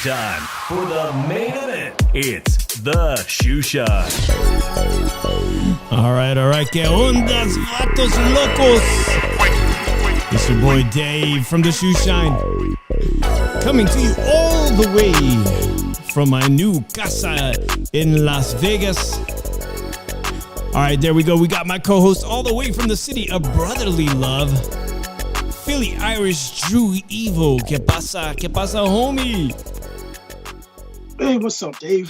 time for the main event. It's the Shoe Shine. All right. ¿Qué ondas, vatos locos? It's your boy Dave from the Shoe Shine, coming to you all the way from my new casa in Las Vegas. All right, there we go. We got my co-host all the way from the city of brotherly love, Philly Irish Drew Evo. ¿Qué pasa, homie? Hey, what's up, Dave?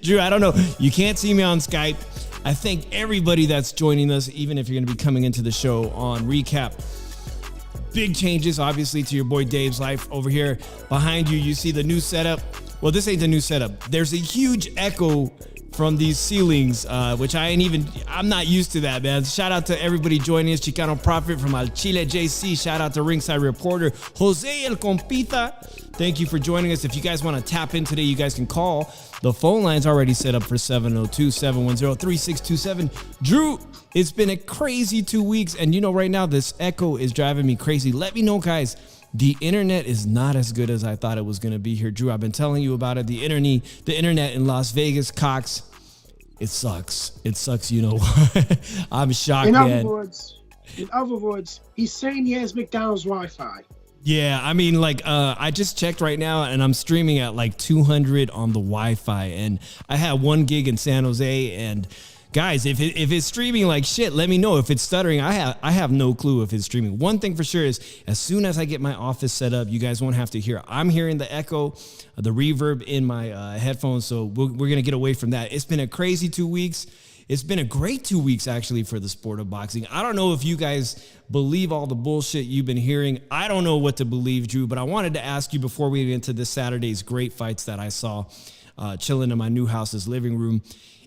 Drew, I don't know. You can't see me on Skype. I thank everybody that's joining us, even if you're going to be coming into the show on recap. Big changes, obviously, to your boy Dave's life. Over here behind you, you see the new setup. Well, this ain't the new setup. There's a huge echo from these ceilings, which I'm not used to that, man. Shout out to everybody joining us. Chicano Prophet from Al Chile JC. Shout out to Ringside Reporter Jose El Compita. Thank you for joining us. If you guys want to tap in today, you guys can call. The phone line's already set up for 702-710-3627. Drew, it's been a crazy 2 weeks, and you know right now this echo is driving me crazy. Let me know, guys. The internet is not as good as I thought it was going to be here. Drew, I've been telling you about it. The internet in Las Vegas, Cox, it sucks. It sucks, you know what? I'm shocked, man. In other words, he's saying he has McDonald's Wi-Fi. Yeah, I mean, I just checked right now, and I'm streaming at 200 on the Wi-Fi, and I had 1 gig in San Jose, and guys, if it's streaming like shit, let me know. If it's stuttering, I have no clue if it's streaming. One thing for sure is, as soon as I get my office set up, you guys won't have to hear. I'm hearing the echo, the reverb in my headphones, so we're going to get away from that. It's been a crazy 2 weeks. It's been a great 2 weeks, actually, for the sport of boxing. I don't know if you guys believe all the bullshit you've been hearing. I don't know what to believe, Drew, but I wanted to ask you before we get into this Saturday's great fights that I saw chilling in my new house's living room.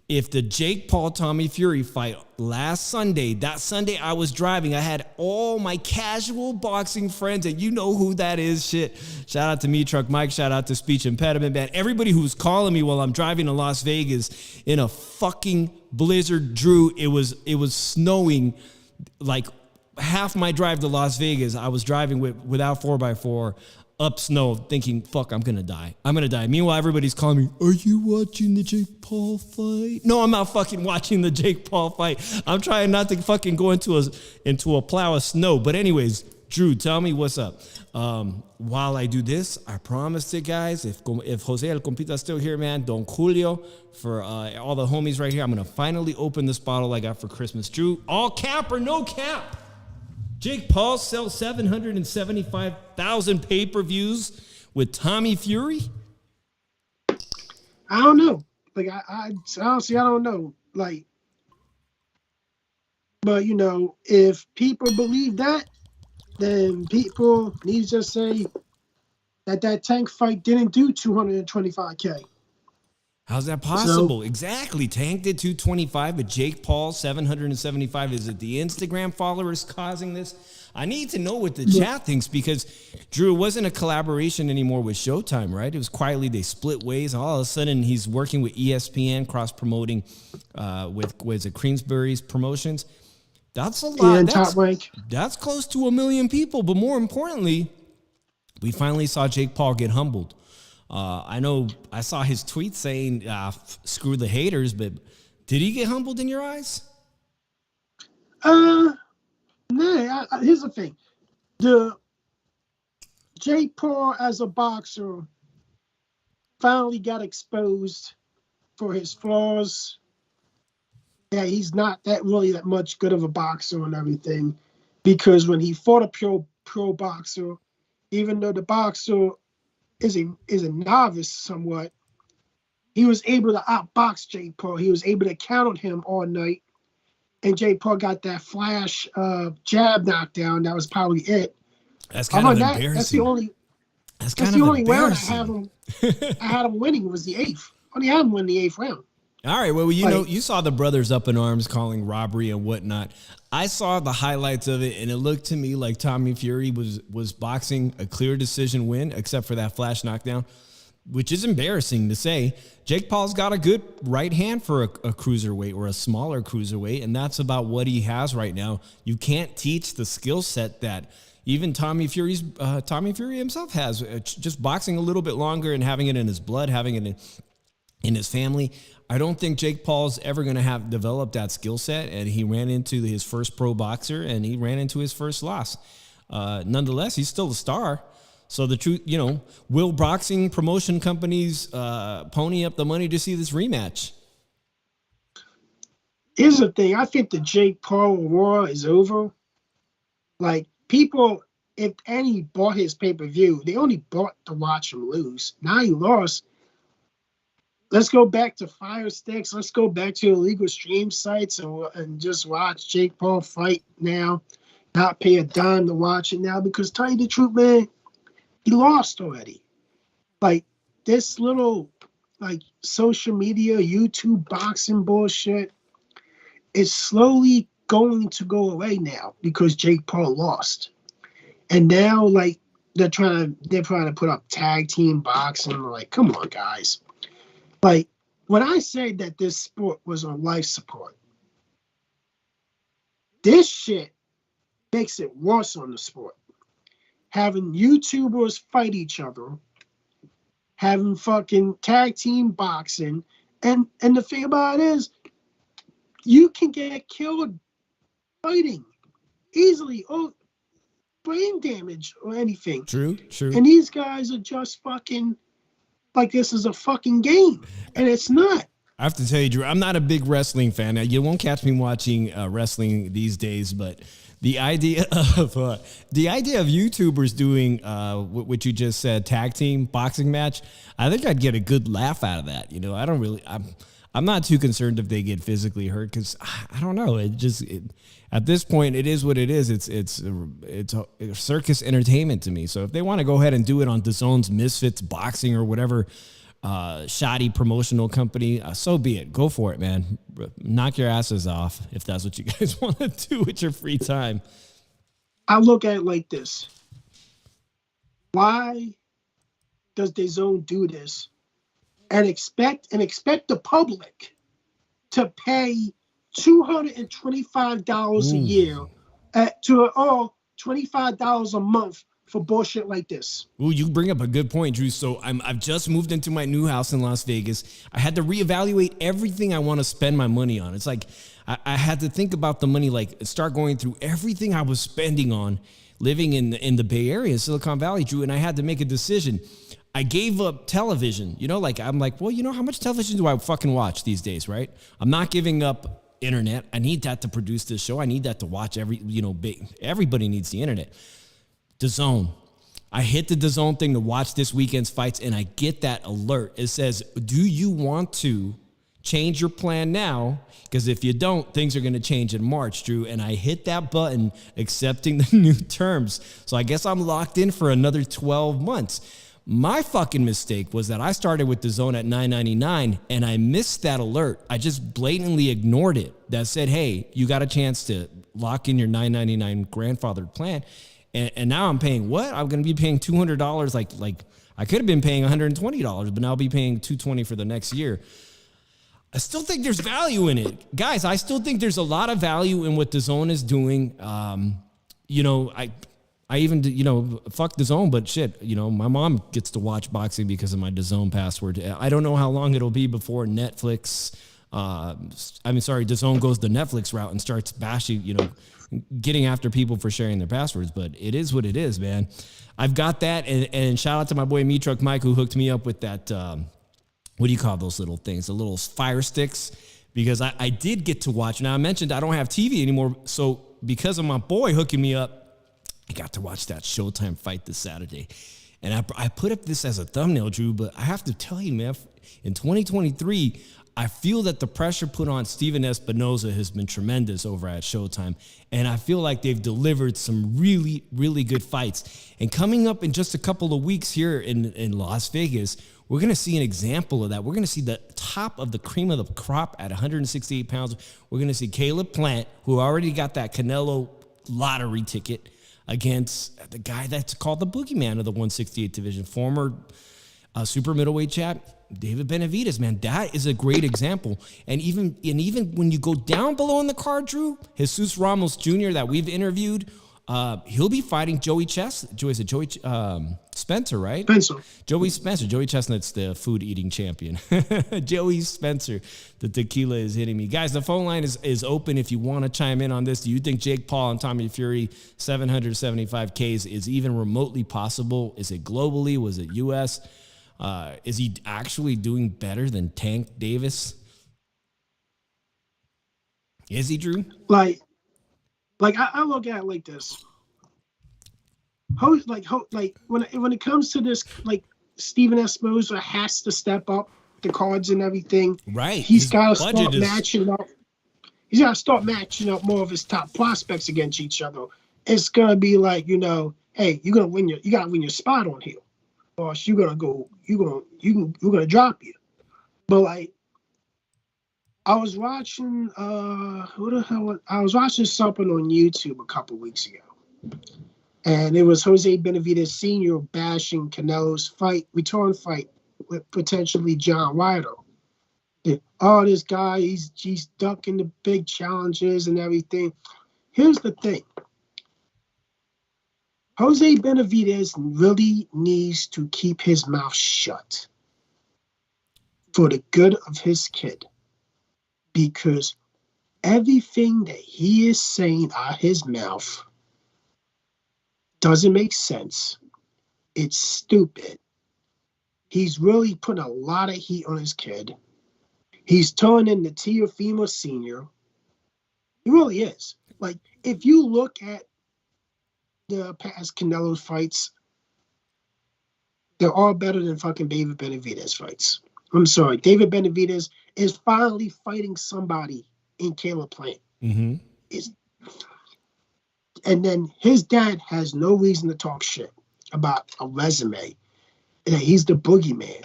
If the Jake Paul-Tommy Fury fight last Sunday, that Sunday I was driving, I had all my casual boxing friends, and you know who that is, shit. Shout out to Me Truck Mike, shout out to Speech Impediment Man. Everybody who's calling me while I'm driving to Las Vegas in a fucking blizzard. Drew, it was snowing half my drive to Las Vegas. I was driving without 4x4. Up snow, thinking, fuck, I'm gonna die. Meanwhile, everybody's calling me, are you watching the Jake Paul fight? No, I'm not fucking watching the Jake Paul fight. I'm trying not to fucking go into a plow of snow. But anyways, Drew, tell me what's up. While I do this, I promised it, guys, if Jose El Compita's still here, man, Don Julio, for all the homies right here, I'm gonna finally open this bottle I got for Christmas. Drew, all cap or no cap? Jake Paul sells 775,000 pay-per-views with Tommy Fury? I don't know. Honestly, I don't know. But if people believe that, then people need to just say that Tank fight didn't do 225K. How's that possible? Exactly. Tank did 225, but Jake Paul 775. Is it the Instagram followers causing this? I need to know what the chat thinks, because Drew, it wasn't a collaboration anymore with Showtime, right? It was quietly they split ways. All of a sudden, he's working with ESPN, cross-promoting with Queensbury's promotions. That's a lot. Top Rank. That's close to 1 million people. But more importantly, we finally saw Jake Paul get humbled. I know I saw his tweet saying, screw the haters, but did he get humbled in your eyes? No. Here's the thing. The Jake Paul as a boxer finally got exposed for his flaws. Yeah, he's not that much good of a boxer and everything, because when he fought a pro boxer, even though the boxer is a novice somewhat, he was able to outbox Jake Paul. He was able to count on him all night, and Jake Paul got that flash jab knockdown. That was probably it. That's kind of embarrassing. That's the only round I had him winning was the 8th. Only had him win the 8th round. All right, well, you saw the brothers up in arms calling robbery and whatnot. I saw the highlights of it, and it looked to me like Tommy Fury was boxing a clear decision win, except for that flash knockdown, which is embarrassing to say. Jake Paul's got a good right hand for a cruiserweight or a smaller cruiserweight, and that's about what he has right now. You can't teach the skill set that Even Tommy Fury himself has just boxing a little bit longer and having it in his blood, having it in his family. I don't think Jake Paul's ever going to have developed that skill set, and he ran into his first pro boxer and he ran into his first loss. Nonetheless, he's still a star. So the truth, will boxing promotion companies pony up the money to see this rematch? Here's the thing. I think the Jake Paul war is over. Like, people, if any, bought his pay-per-view. They only bought to watch him lose. Now he lost. Let's go back to Fire Sticks. Let's go back to illegal stream sites and just watch Jake Paul fight now. Not pay a dime to watch it now, because tell you the truth, man, he lost already. Like, this little, social media, YouTube boxing bullshit is slowly going to go away now because Jake Paul lost. And now, they're trying to put up tag team boxing. Like, come on, guys. Like, when I say that this sport was on life support, this shit makes it worse on the sport. Having YouTubers fight each other, having fucking tag team boxing, and the thing about it is, you can get killed fighting easily, or brain damage or anything. True. And these guys are just fucking like this is a fucking game, and it's not. I have to tell you, Drew, I'm not a big wrestling fan. You won't catch me watching wrestling these days, but the idea of YouTubers doing what you just said, tag team boxing match, I think I'd get a good laugh out of that. I'm not too concerned if they get physically hurt, because I don't know. At this point, it is what it is. It's a circus entertainment to me. So if they want to go ahead and do it on DAZN's Misfits Boxing or whatever shoddy promotional company, so be it. Go for it, man. Knock your asses off if that's what you guys want to do with your free time. I look at it like this. Why does DAZN do this and expect the public to pay $225 a year to $25 a month for bullshit like this? Ooh, you bring up a good point, Drew. So I've just moved into my new house in Las Vegas. I had to reevaluate everything I want to spend my money on. It's like I had to think about the money, start going through everything I was spending on living in the Bay Area, Silicon Valley, Drew, and I had to make a decision. I gave up television. I'm like, well, how much television do I fucking watch these days, right? I'm not giving up internet. I need that to produce this show. I need that to watch everybody needs the internet. DAZN. I hit the DAZN thing to watch this weekend's fights, and I get that alert. It says, do you want to change your plan now? Because if you don't, things are going to change in March, Drew. And I hit that button accepting the new terms. So I guess I'm locked in for another 12 months. My fucking mistake was that I started with DAZN at $9.99 and I missed that alert. I just blatantly ignored it. That said, hey, you got a chance to lock in your $9.99 grandfathered plan. And now I'm paying what? I'm going to be paying $200. Like I could have been paying $120, but now I'll be paying $220 for the next year. I still think there's value in it. Guys, I still think there's a lot of value in what DAZN is doing. I even, fuck DAZN, but shit, my mom gets to watch boxing because of my DAZN password. I don't know how long it'll be before Netflix, DAZN goes the Netflix route and starts bashing, getting after people for sharing their passwords, but it is what it is, man. I've got that, and shout out to my boy Truck Mike who hooked me up with that, what do you call those little things, the little Fire Sticks, because I did get to watch. Now, I mentioned I don't have TV anymore, so because of my boy hooking me up, I got to watch that Showtime fight this Saturday. And I put up this as a thumbnail, Drew, but I have to tell you, man, in 2023, I feel that the pressure put on Steven Espinoza has been tremendous over at Showtime. And I feel like they've delivered some really, really good fights. And coming up in just a couple of weeks here in Las Vegas, we're going to see an example of that. We're going to see the top of the cream of the crop at 168 pounds. We're going to see Caleb Plant, who already got that Canelo lottery ticket, against the guy that's called the boogeyman of the 168 division, former super middleweight champ, David Benavidez, man. That is a great example. And even when you go down below in the card, Drew, Jesus Ramos Jr. that we've interviewed He'll be fighting Joey Spencer, right? Spencer. Joey Spencer. Joey Chestnut's the food eating champion. Joey Spencer. The tequila is hitting me. Guys, the phone line is open if you want to chime in on this. Do you think Jake Paul and Tommy Fury 775Ks is even remotely possible? Is it globally? Was it U.S.? Is he actually doing better than Tank Davis? Is he, Drew? Like I look at it like this. When it comes to this, like Stephen Esposito has to step up the cards and everything. Right. He's got to start matching up. He's got to start matching up more of his top prospects against each other. It's gonna be like, hey, you gotta win your spot on here, or you're gonna drop you. But like, I was watching I was watching something on YouTube a couple weeks ago, and it was Jose Benavidez Sr. bashing Canelo's return fight with potentially John Ryder. Oh, this guy, he's ducking the big challenges and everything. Here's the thing. Jose Benavidez really needs to keep his mouth shut for the good of his kid, because everything that he is saying out his mouth doesn't make sense. It's stupid. He's really putting a lot of heat on his kid. He's turning into Teofimo Sr. He really is. Like, if you look at the past Canelo fights, they're all better than fucking David Benavidez fights. I'm sorry. David Benavidez is finally fighting somebody in Caleb Plant. Mm-hmm. And then his dad has no reason to talk shit about a resume. And he's the boogeyman.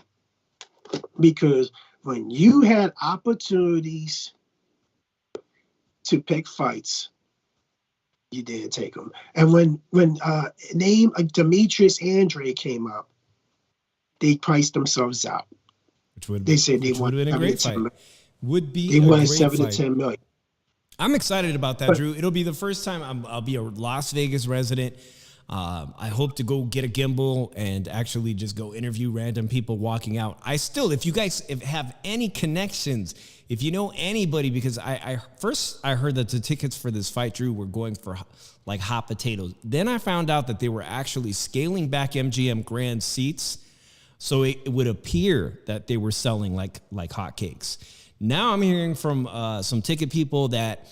Because when you had opportunities to pick fights, you didn't take them. And when name like Demetrius Andre came up, they priced themselves out. They said they wanted a great fight. They wanted 7 to 10 million. I'm excited about that, Drew. It'll be the first time I'll be a Las Vegas resident. I hope to go get a gimbal and actually just go interview random people walking out. If you guys have any connections, if you know anybody, because I heard that the tickets for this fight, Drew, were going for like hot potatoes. Then I found out that they were actually scaling back MGM Grand seats, so it would appear that they were selling like hotcakes. Now I'm hearing from some ticket people that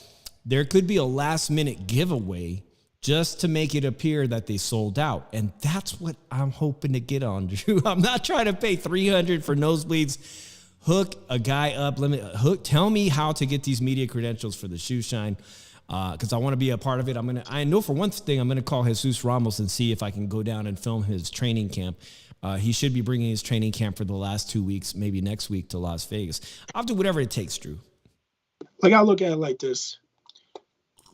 there could be a last minute giveaway just to make it appear that they sold out. And that's what I'm hoping to get on, Drew. I'm not trying to pay $300 for nosebleeds. Hook a guy up. Tell me how to get these media credentials for the Shoe Shine, because I want to be a part of it. I know for one thing, I'm going to call Jesus Ramos and see if I can go down and film his training camp. He should be bringing his training camp for the last 2 weeks, maybe next week, to Las Vegas. I'll do whatever it takes, Drew. Like, I look at it like this.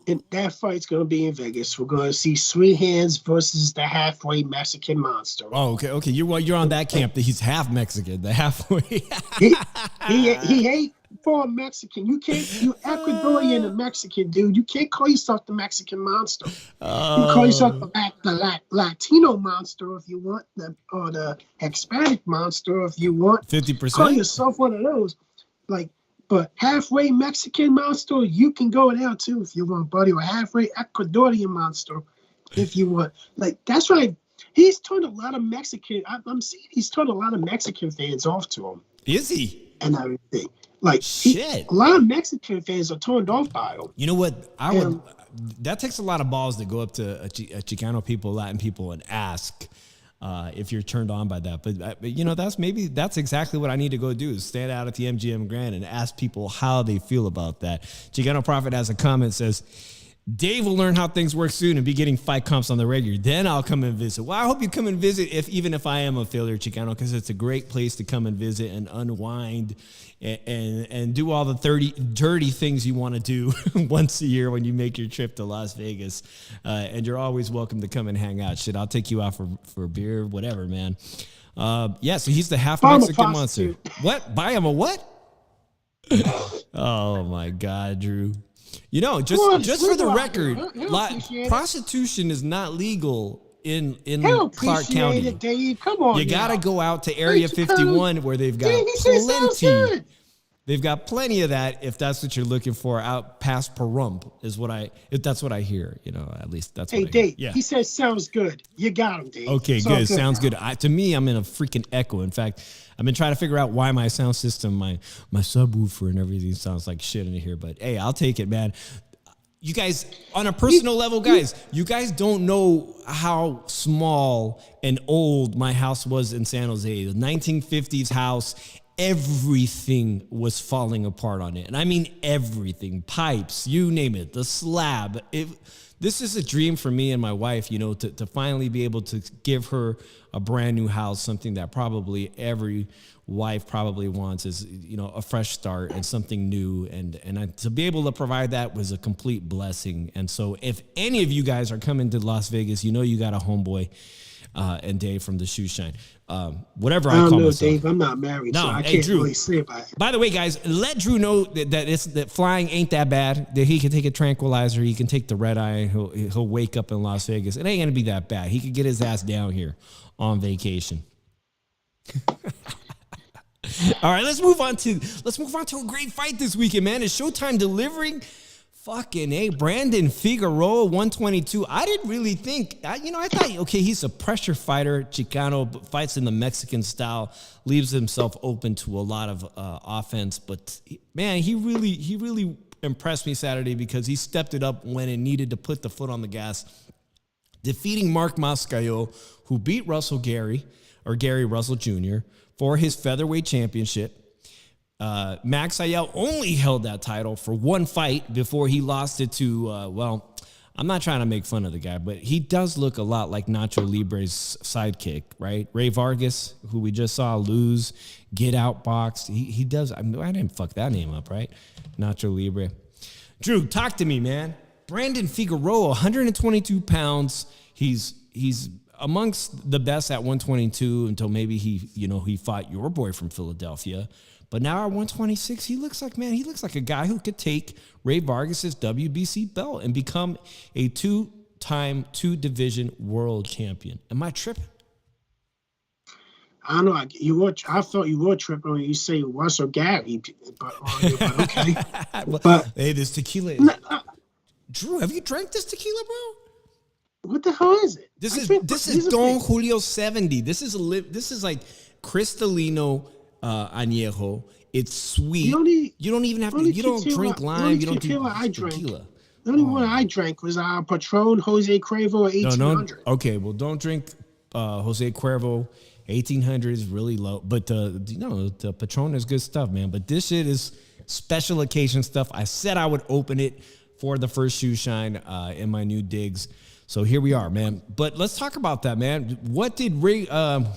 And that fight's going to be in Vegas. We're going to see Sweet Hands versus the halfway Mexican monster. Oh, okay. You're on that camp that he's half Mexican, the halfway. he ain't for Mexican. You Ecuadorian and Mexican, dude. You can't call yourself the Mexican monster. You call yourself the Latino monster if you want, or the Hispanic monster if you want. 50%. Call yourself one of those. But halfway Mexican monster, you can go there too if you want, buddy. Or halfway Ecuadorian monster if you want. Like, that's right. He's turned a lot of Mexican. I'm seeing he's turned a lot of Mexican fans off to him. Is he? And everything. Like, shit. A lot of Mexican fans are turned off by him. You know what? That takes a lot of balls to go up to Chicano people, Latin people, and ask if you're turned on by that. But that's exactly what I need to go do, is stand out at the MGM Grand and ask people how they feel about that. Chicano Prophet has a comment, says, Dave will learn how things work soon and be getting fight comps on the regular. Then I'll come and visit. Well, I hope you come and visit, even if I am a failure, Chicano, because it's a great place to come and visit and unwind and do all the dirty things you want to do once a year when you make your trip to Las Vegas. And you're always welcome to come and hang out. Shit, I'll take you out for beer, whatever, man. So he's the half Mexican monster. What? Buy him a what? Oh, my God, Drew. Just for the Squidward, record, he'll appreciate it. Prostitution is not legal in He'll Clark appreciate County. it, Dave. Come on, You got to now. go out to Area Ain't you 51 where they've got Dave, he said sounds plenty. good. They've got plenty of that if that's what you're looking for out past Pahrump if that's what I hear, at least that's what I hear. Dave, Yeah. he says sounds good. You got him, Dave. Okay, It's all good. Sounds now. good. To me, I'm in a freaking echo. In fact, I've been trying to figure out why my sound system, my subwoofer and everything sounds like shit in here. But hey, I'll take it, man. You guys, on a personal level, guys, you guys don't know how small and old my house was in San Jose. The 1950s house, everything was falling apart on it. And I mean everything, pipes, you name it, the slab. This is a dream for me and my wife, to finally be able to give her a brand new house, something that probably every wife probably wants is, a fresh start and something new. And to be able to provide that was a complete blessing. And so if any of you guys are coming to Las Vegas, you got a homeboy and Dave from the Shoe Shine. Whatever I call myself. Dave, I'm not married, so I can't Drew, really say about it. By the way, guys, let Drew know that flying ain't that bad. That he can take a tranquilizer, he can take the red eye, and he'll wake up in Las Vegas. It ain't gonna be that bad. He could get his ass down here on vacation. All right, let's move on to a great fight this weekend, man. Is Showtime delivering? Fucking A, Brandon Figueroa, 122. I didn't really think, I thought, okay, he's a pressure fighter, Chicano, but fights in the Mexican style, leaves himself open to a lot of offense. But man, he really impressed me Saturday because he stepped it up when it needed to put the foot on the gas, defeating Mark Mascayo, who beat Gary Russell Jr. for his featherweight championship. Max Ayel only held that title for one fight before he lost it to, I'm not trying to make fun of the guy, but he does look a lot like Nacho Libre's sidekick, right? Rey Vargas, who we just saw lose, get outboxed. He does. I didn't fuck that name up, right? Nacho Libre. Drew, talk to me, man. Brandon Figueroa, 122 pounds. He's amongst the best at 122 until maybe he fought your boy from Philadelphia. But now at 126, he looks like a guy who could take Rey Vargas' WBC belt and become a two-time, two-division world champion. Am I tripping? I don't know. I thought you were tripping when you say Russell Gary, but okay. But hey, this tequila. Drew, have you drank this tequila, bro? What the hell is it? This is Don Julio 70. This is like Cristalino añejo. It's sweet. You don't even have to. You don't drink lime. You don't do tequila. The only one I drank was Patron Jose Cuervo 1800. No. Okay, well, don't drink Jose Cuervo. 1800 is really low, but the Patron is good stuff, man. But this shit is special occasion stuff. I said I would open it for the first Shoe Shine in my new digs. So here we are, man. But let's talk about that, man. What did Max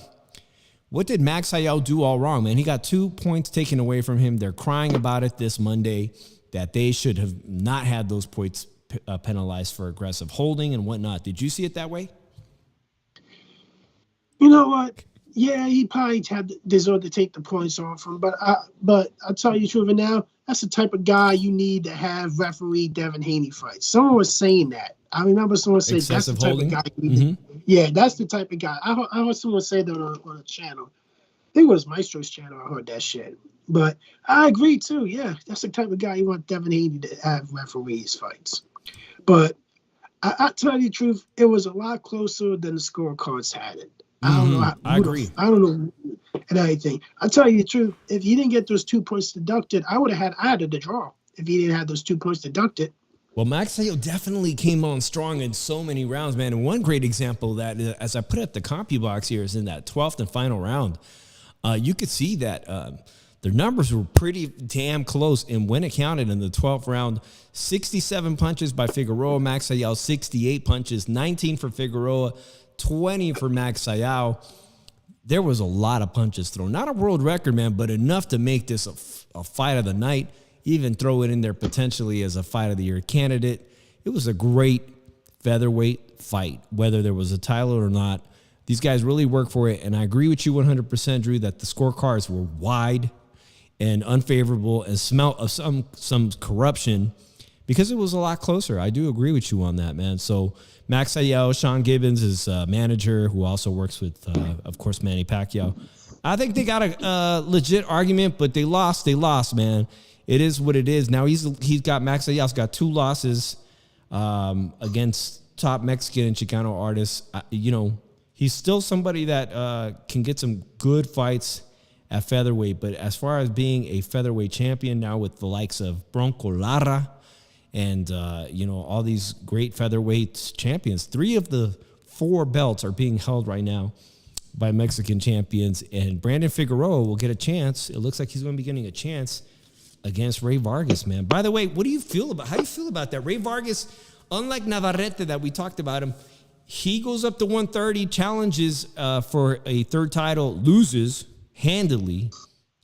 Ayel do all wrong, man? He got 2 points taken away from him. They're crying about it this Monday that they should have not had those points penalized for aggressive holding and whatnot. Did you see it that way? You know what? Yeah, he probably deserved to take the points off him. But I'll tell you the truth now, that's the type of guy you need to have referee Devin Haney fight. Someone was saying that. I remember someone say that's the type of guy you need. Yeah, that's the type of guy. I heard someone say that on a channel. I think it was Maestro's channel. I heard that shit. But I agree too. Yeah, that's the type of guy you want Devin Haney to have referee his fights. But I tell you the truth, it was a lot closer than the scorecards had it. I don't know. I agree. I don't know and everything. I tell you the truth, if you didn't get those 2 points deducted, I had the draw if he didn't have those 2 points deducted. Well, Max Ayel definitely came on strong in so many rounds, man. And one great example of that, as I put at the CompuBox here, is in that 12th and final round. You could see that their numbers were pretty damn close. And when it counted in the 12th round, 67 punches by Figueroa, Max Ayel 68 punches, 19 for Figueroa, 20 for Max Ayel. There was a lot of punches thrown. Not a world record, man, but enough to make this a fight of the night. Even throw it in there potentially as a fight of the year candidate. It was a great featherweight fight, whether there was a title or not. These guys really work for it, and I agree with you 100%, Drew, that the scorecards were wide and unfavorable and smelt of some corruption because it was a lot closer. I do agree with you on that, man. So Max Ayel, Sean Gibbons, his manager, who also works with, of course, Manny Pacquiao. I think they got a legit argument, but they lost. They lost, man. It is what it is. Now he's got Max Ayel's got 2 losses against top Mexican and Chicano artists. He's still somebody that can get some good fights at featherweight. But as far as being a featherweight champion now with the likes of Bronco Lara and, all these great featherweight champions, 3 of the 4 belts are being held right now by Mexican champions. And Brandon Figueroa will get a chance. It looks like he's going to be getting a chance against Rey Vargas, man. By the way, how do you feel about that? Rey Vargas, unlike Navarrete that we talked about him, he goes up to 130, challenges for a 3rd title, loses handily,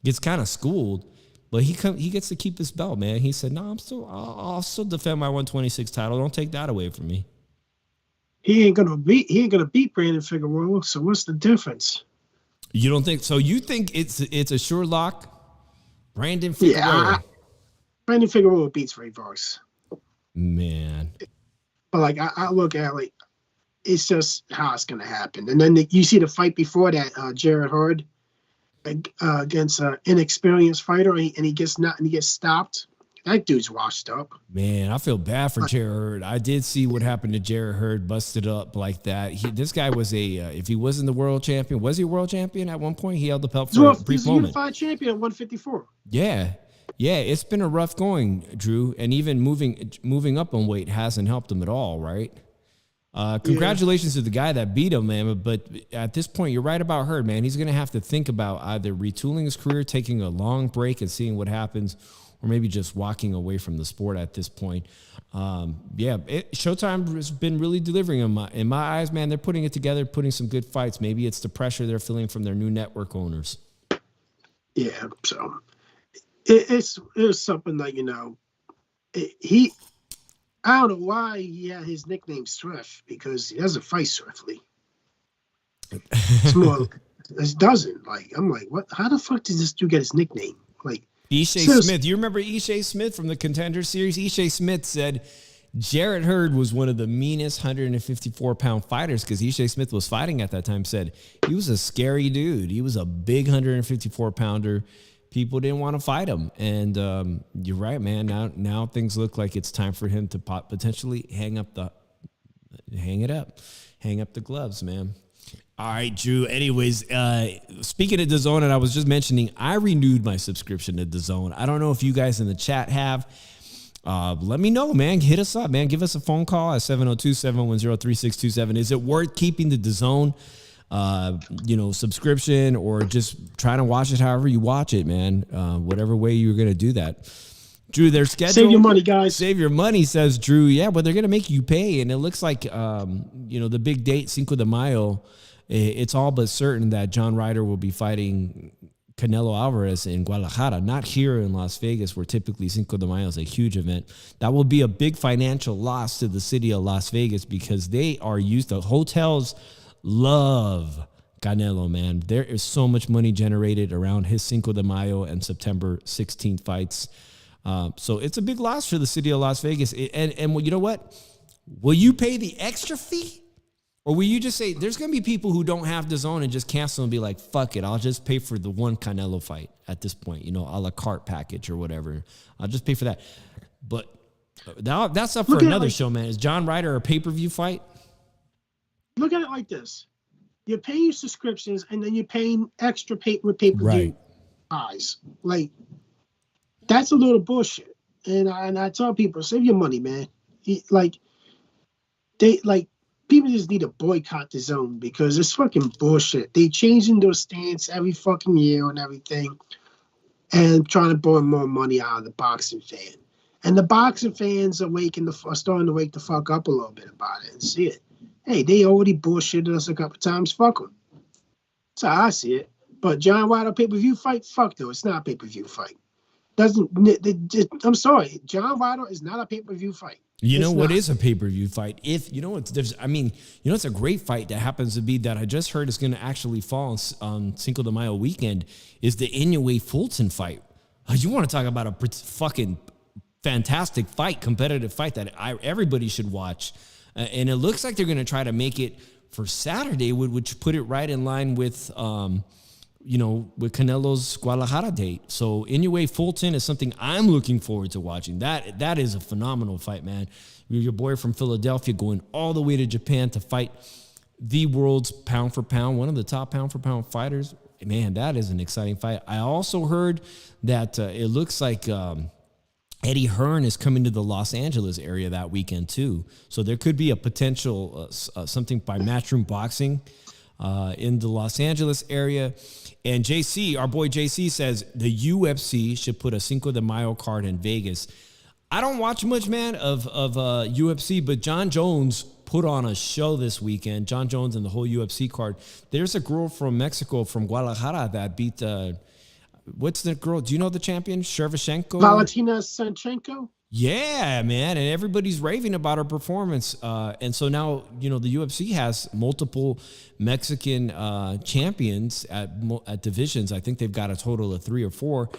gets kind of schooled, but he gets to keep his belt, man. He said, "No, I'll still defend my 126 title. Don't take that away from me." He ain't gonna beat Brandon Figueroa. So what's the difference? You don't think so? You think it's a sure lock? Brandon Figueroa. Yeah, Brandon Figueroa beats Rey Vargas. Man. But I look at it it's just how it's gonna happen. And then you see the fight before that, Jared Hurd against an inexperienced fighter, and he gets stopped. That dude's washed up. Man, I feel bad for Jared Hurd. I did see what happened to Jared Hurd, busted up like that. This guy was if he wasn't the world champion, was he a world champion at one point? He held the belt for a brief moment. He's a unified champion at 154. Yeah, it's been a rough going, Drew, and even moving up on weight hasn't helped him at all, right? Congratulations to the guy that beat him, man. But at this point, you're right about Hurd, man. He's going to have to think about either retooling his career, taking a long break and seeing what happens, or maybe just walking away from the sport at this point. Showtime has been really delivering in my eyes, man. They're putting it together, putting some good fights. Maybe it's the pressure they're feeling from their new network owners. Yeah, so it's something like, I don't know why he had his nickname Swift, because he doesn't fight swiftly. It's more, it doesn't. I'm like, what? How the fuck did this dude get his nickname? Ishe Smith. You remember Ishe Smith from the Contender series? Ishe Smith said Jared Hurd was one of the meanest 154-pound fighters, because Ishe Smith was fighting at that time, said he was a scary dude. He was a big 154-pounder. People didn't want to fight him. And you're right, man. Now things look like it's time for him to potentially hang up the gloves, man. All right, Drew. Anyways, speaking of DAZN, and I was just mentioning, I renewed my subscription to DAZN. I don't know if you guys in the chat have. Let me know, man. Hit us up, man. Give us a phone call at 702-710-3627. Is it worth keeping the DAZN, subscription, or just trying to watch it however you watch it, man? Whatever way you're going to do that. Drew, their schedule. Save your money, guys. Save your money, says Drew. Yeah, but they're going to make you pay. And it looks like, the big date, Cinco de Mayo, it's all but certain that John Ryder will be fighting Canelo Alvarez in Guadalajara, not here in Las Vegas, where typically Cinco de Mayo is a huge event. That will be a big financial loss to the city of Las Vegas, because they are used to hotels. Love Canelo, man. There is so much money generated around his Cinco de Mayo and September 16th fights. So it's a big loss for the city of Las Vegas. And you know what? Will you pay the extra fee? Or will you just say, there's going to be people who don't have DAZN and just cancel and be like, fuck it, I'll just pay for the one Canelo fight at this point, a la carte package or whatever. I'll just pay for that. But that's up for another show, man. Is John Ryder a pay-per-view fight? Look at it like this. You're paying subscriptions, and then you're paying extra pay-per-view buys. That's a little bullshit. And I tell people, save your money, man. People just need to boycott the zone, because it's fucking bullshit. They changing their stance every fucking year and everything, and trying to burn more money out of the boxing fan. And the boxing fans are starting to wake the fuck up a little bit about it and see it. Hey, they already bullshitted us a couple times. Fuck them. That's how I see it. But John Ryder pay-per-view fight? Fuck no, it's not a pay-per-view fight. I'm sorry, John Ryder is not a pay-per-view fight. What is a pay-per-view fight? It's a great fight that happens to be that I just heard is going to actually fall on Cinco de Mayo weekend, is the Inoue Fulton fight. You want to talk about a fucking fantastic fight, competitive fight that everybody should watch. And it looks like they're going to try to make it for Saturday, which put it right in line with, with Canelo's Guadalajara date. So Inoue Fulton is something I'm looking forward to watching. That is a phenomenal fight, man. Your boy from Philadelphia going all the way to Japan to fight the world's pound for pound, one of the top pound for pound fighters. Man, that is an exciting fight. I also heard that it looks like Eddie Hearn is coming to the Los Angeles area that weekend too. So there could be a potential something by Matchroom Boxing in the Los Angeles area. And JC, our boy JC, says the UFC should put a Cinco de Mayo card in Vegas. I don't watch much, man, of UFC, but John Jones put on a show this weekend. John Jones and the whole UFC card. There's a girl from Mexico, from Guadalajara, that beat what's the girl? Do you know the champion? Shevchenko? Valentina Shevchenko? Yeah, man. And everybody's raving about her performance. And so now, the UFC has multiple Mexican champions at divisions. I think they've got a total of 3 or 4.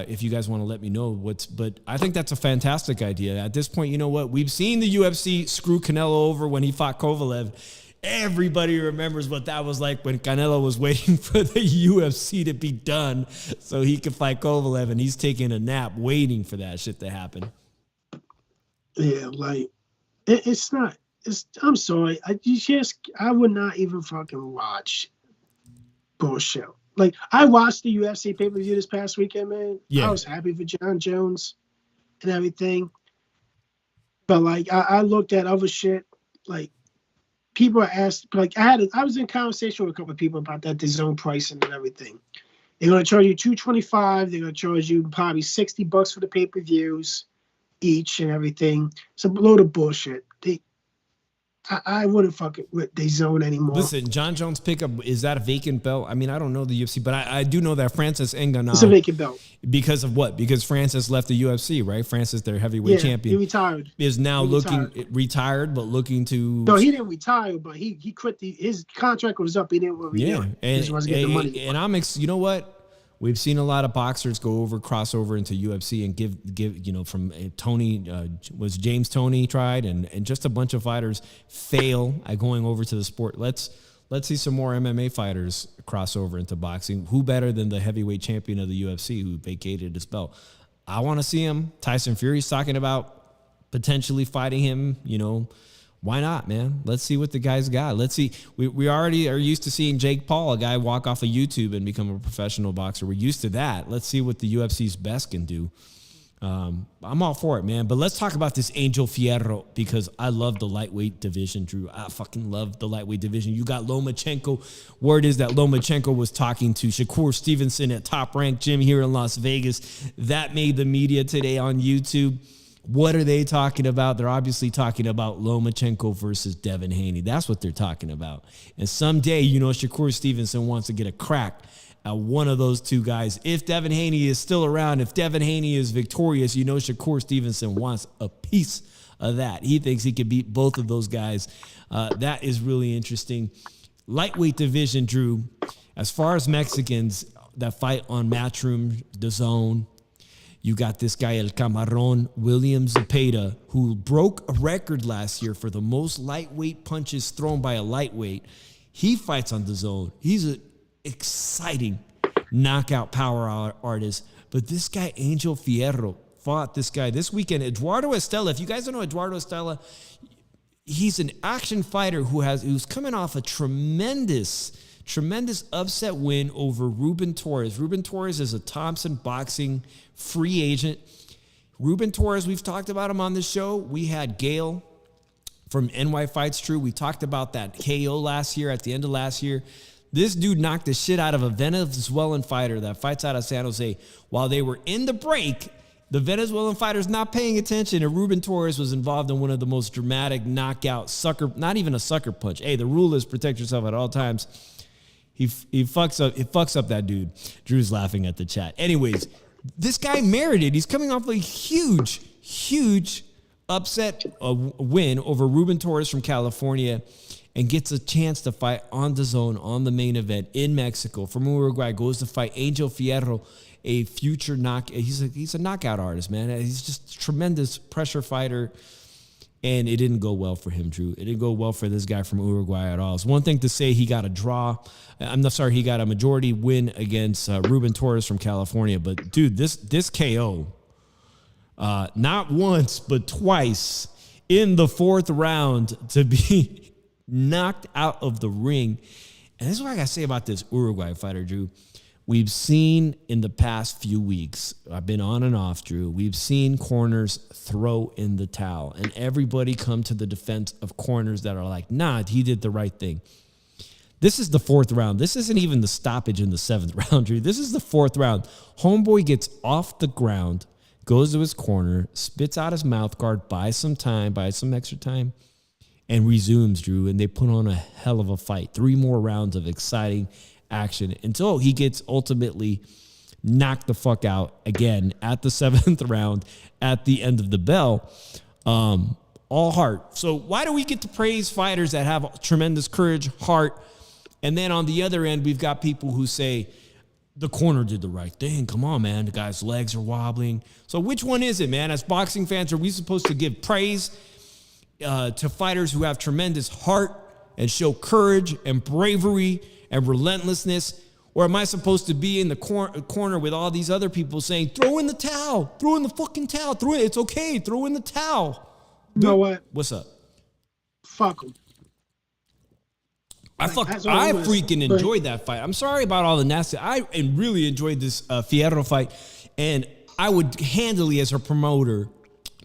If you guys want to let me know but I think that's a fantastic idea. At this point, you know what? We've seen the UFC screw Canelo over when he fought Kovalev. Everybody remembers what that was like when Canelo was waiting for the UFC to be done so he could fight Kovalev, and he's taking a nap waiting for that shit to happen. Yeah, like it's not. I'm sorry. I would not even fucking watch bullshit. Like, I watched the UFC pay-per-view this past weekend, man. Yeah. I was happy for John Jones and everything. But, like, I looked at other shit. Like, people are asked, like, I was in conversation with a couple of people about that DAZN pricing and everything. They're going to charge you $225. They're going to charge you probably $60 for the pay-per-views each and everything. It's a load of bullshit. I wouldn't fuck it with DAZN anymore. Listen, John Jones pickup, is that a vacant belt? I mean, I don't know the UFC, but I do know that Francis Ngannou. It's a vacant belt. Because of what? Because Francis left the UFC, right? Francis, their heavyweight champion. He retired. Is now retired, but looking to... No, he didn't retire, but he quit. His contract was up. He didn't want to renew it. And he wasn't getting the money. And you know what? We've seen a lot of boxers cross over into UFC and give from Tony, was James Toney tried, and just a bunch of fighters fail at going over to the sport. Let's see some more MMA fighters cross over into boxing. Who better than the heavyweight champion of the UFC who vacated his belt? I want to see him. Tyson Fury's talking about potentially fighting him, Why not, man? Let's see what the guy's got. Let's see. We already are used to seeing Jake Paul, a guy walk off of YouTube and become a professional boxer. We're used to that. Let's see what the UFC's best can do. I'm all for it, man. But let's talk about this Angel Fierro, because I love the lightweight division, Drew. I fucking love the lightweight division. You got Lomachenko. Word is that Lomachenko was talking to Shakur Stevenson at Top Rank Gym here in Las Vegas. That made the media today on YouTube. What are they talking about? They're obviously talking about Lomachenko versus Devin Haney. That's what they're talking about. And someday, Shakur Stevenson wants to get a crack at one of those two guys. If Devin Haney is still around, if Devin Haney is victorious, Shakur Stevenson wants a piece of that. He thinks he could beat both of those guys. That is really interesting. Lightweight division, Drew, as far as Mexicans that fight on Matchroom, DAZN, you got this guy, El Camarón, William Zepeda, who broke a record last year for the most lightweight punches thrown by a lightweight. He fights on DAZN. He's an exciting knockout power artist. But this guy, Angel Fierro, fought this guy this weekend. Eduardo Estella, if you guys don't know Eduardo Estella, he's an action fighter who's coming off a tremendous upset win over Ruben Torres. Ruben Torres is a Thompson Boxing free agent. Ruben Torres, we've talked about him on the show. We had Gail from NY Fights True. We talked about that KO last year, at the end of last year. This dude knocked the shit out of a Venezuelan fighter that fights out of San Jose. While they were in the break, the Venezuelan fighter's not paying attention, and Ruben Torres was involved in one of the most dramatic knockout not even a sucker punch. Hey, the rule is protect yourself at all times. He fucks up that dude. Drew's laughing at the chat. Anyways, this guy merited. He's coming off a huge upset win over Ruben Torres from California. and gets a chance to fight on the zone, on the main event in Mexico. From Uruguay, goes to fight Angel Fierro, a future he's a knockout artist, man. He's just a tremendous pressure fighter. And it didn't go well for him, Drew. It didn't go well for this guy from Uruguay at all. It's one thing to say he got a draw. He got a majority win against Ruben Torres from California. But, dude, this KO, not once but twice in the fourth round to be knocked out of the ring. And this is what I got to say about this Uruguay fighter, Drew. We've seen in the past few weeks, I've been on and off, Drew, we've seen corners throw in the towel. And everybody come to the defense of corners that are like, nah, he did the right thing. This is the fourth round. This isn't even the stoppage in the seventh round, Drew. This is the fourth round. Homeboy gets off the ground, goes to his corner, spits out his mouth guard, buys some extra time, and resumes, Drew. And they put on a hell of a fight. 3 more rounds of exciting action until he gets ultimately knocked the fuck out again at the 7th round at the end of the bell. All heart. So why do we get to praise fighters that have tremendous courage, heart, and then on the other end, we've got people who say the corner did the right thing. Come on, man. The guy's legs are wobbling. So which one is it, man? As boxing fans, are we supposed to give praise to fighters who have tremendous heart and show courage and bravery and relentlessness? Or am I supposed to be in the corner with all these other people saying, throw in the towel, throw in the fucking towel, throw it, it's okay, throw in the towel? You know what? What's up? Fuck him. I freaking enjoyed that fight. I'm sorry about all the nasty. I really enjoyed this Fierro fight, and I would handily, as a promoter,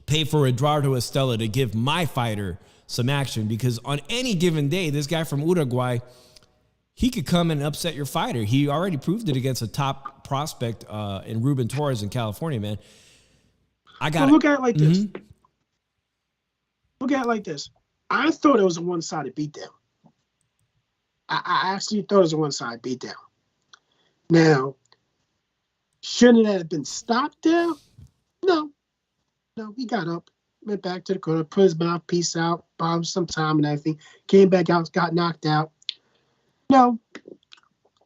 pay for Eduardo Estella to give my fighter some action, because on any given day, this guy from Uruguay, he could come and upset your fighter. He already proved it against a top prospect in Ruben Torres in California, man. Look at it like this. Look at it like this. I thought it was a one-sided beatdown. I actually thought it was a one-sided beatdown. Now, shouldn't it have been stopped there? No, he got up, went back to the corner, put his mouthpiece out, bought him some time and everything, came back out, got knocked out. No,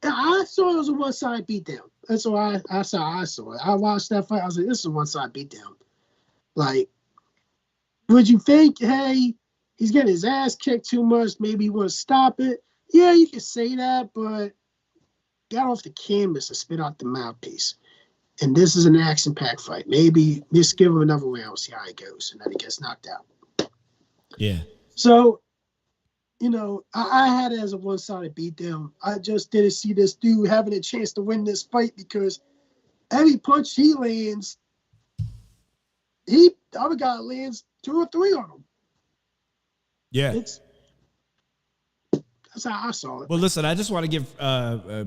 I saw it was a one-sided beatdown. That's why I saw it. I watched that fight. I was like, this is a one-sided beatdown. Like, would you think, hey, he's getting his ass kicked too much, maybe he want to stop it? Yeah, you can say that, but got off the canvas and spit out the mouthpiece. And this is an action-packed fight. Maybe just give him another round, see how it goes, and then he gets knocked out. Yeah. So, I had it as a one-sided beatdown. I just didn't see this dude having a chance to win this fight, because every punch he lands, the other guy lands 2 or 3 on him. Yeah. That's how I saw it. Well, listen, I just want to give, a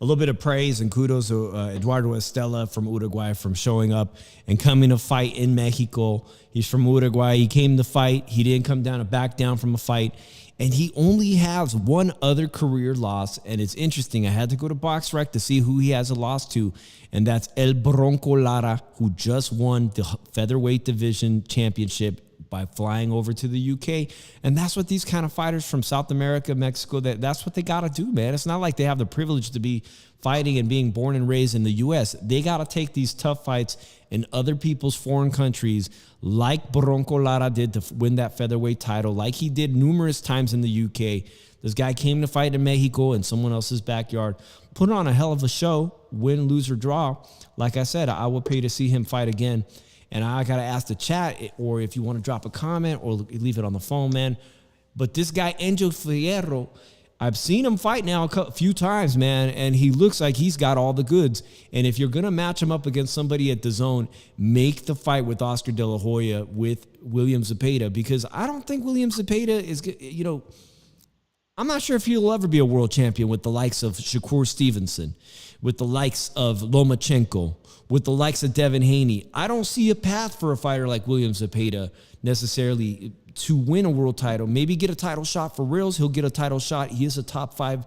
little bit of praise and kudos to Eduardo Estella from Uruguay from showing up and coming to fight in Mexico. He's from Uruguay. He came to fight. He didn't come down to back down from a fight. And he only has one other career loss. And it's interesting. I had to go to BoxRec to see who he has a loss to. And that's El Bronco Lara, who just won the featherweight division championship by flying over to the UK. And that's what these kind of fighters from South America, Mexico, that's what they got to do, man. It's not like they have the privilege to be fighting and being born and raised in the US. They got to take these tough fights in other people's foreign countries, like Bronco Lara did to win that featherweight title, like he did numerous times in the UK. This guy came to fight in Mexico in someone else's backyard, put on a hell of a show, win, lose, or draw. Like I said, I would pay to see him fight again. And I got to ask the chat, or if you want to drop a comment or leave it on the phone, man. But this guy, Angel Fierro, I've seen him fight now a few times, man, and he looks like he's got all the goods. And if you're going to match him up against somebody at the zone, make the fight with Oscar De La Hoya with William Zepeda, because I don't think William Zepeda is, I'm not sure if he'll ever be a world champion with the likes of Shakur Stevenson, with the likes of Lomachenko, with the likes of Devin Haney. I don't see a path for a fighter like William Zepeda necessarily to win a world title. Maybe get a title shot for reals. He'll get a title shot. He is a top 5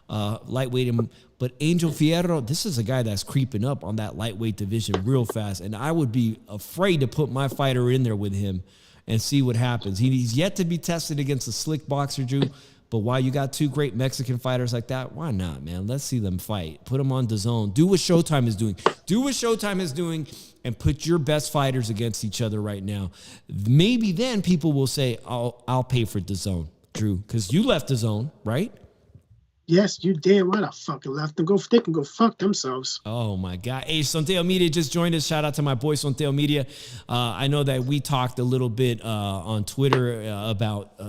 lightweight. But Angel Fierro, this is a guy that's creeping up on that lightweight division real fast. And I would be afraid to put my fighter in there with him. and see what happens. He's yet to be tested against a slick boxer, Drew. But while you got two great Mexican fighters like that, why not, man? Let's see them fight. Put them on DAZN. Do what Showtime is doing. Do what Showtime is doing and put your best fighters against each other right now. Maybe then people will say, I'll pay for DAZN, Drew, because you left DAZN, right? Yes, you damn right I fucking left them. They can go fuck themselves. Oh, my God. Hey, Sonteo Media just joined us. Shout out to my boy, Sonteo Media. I know that we talked a little bit on Twitter about,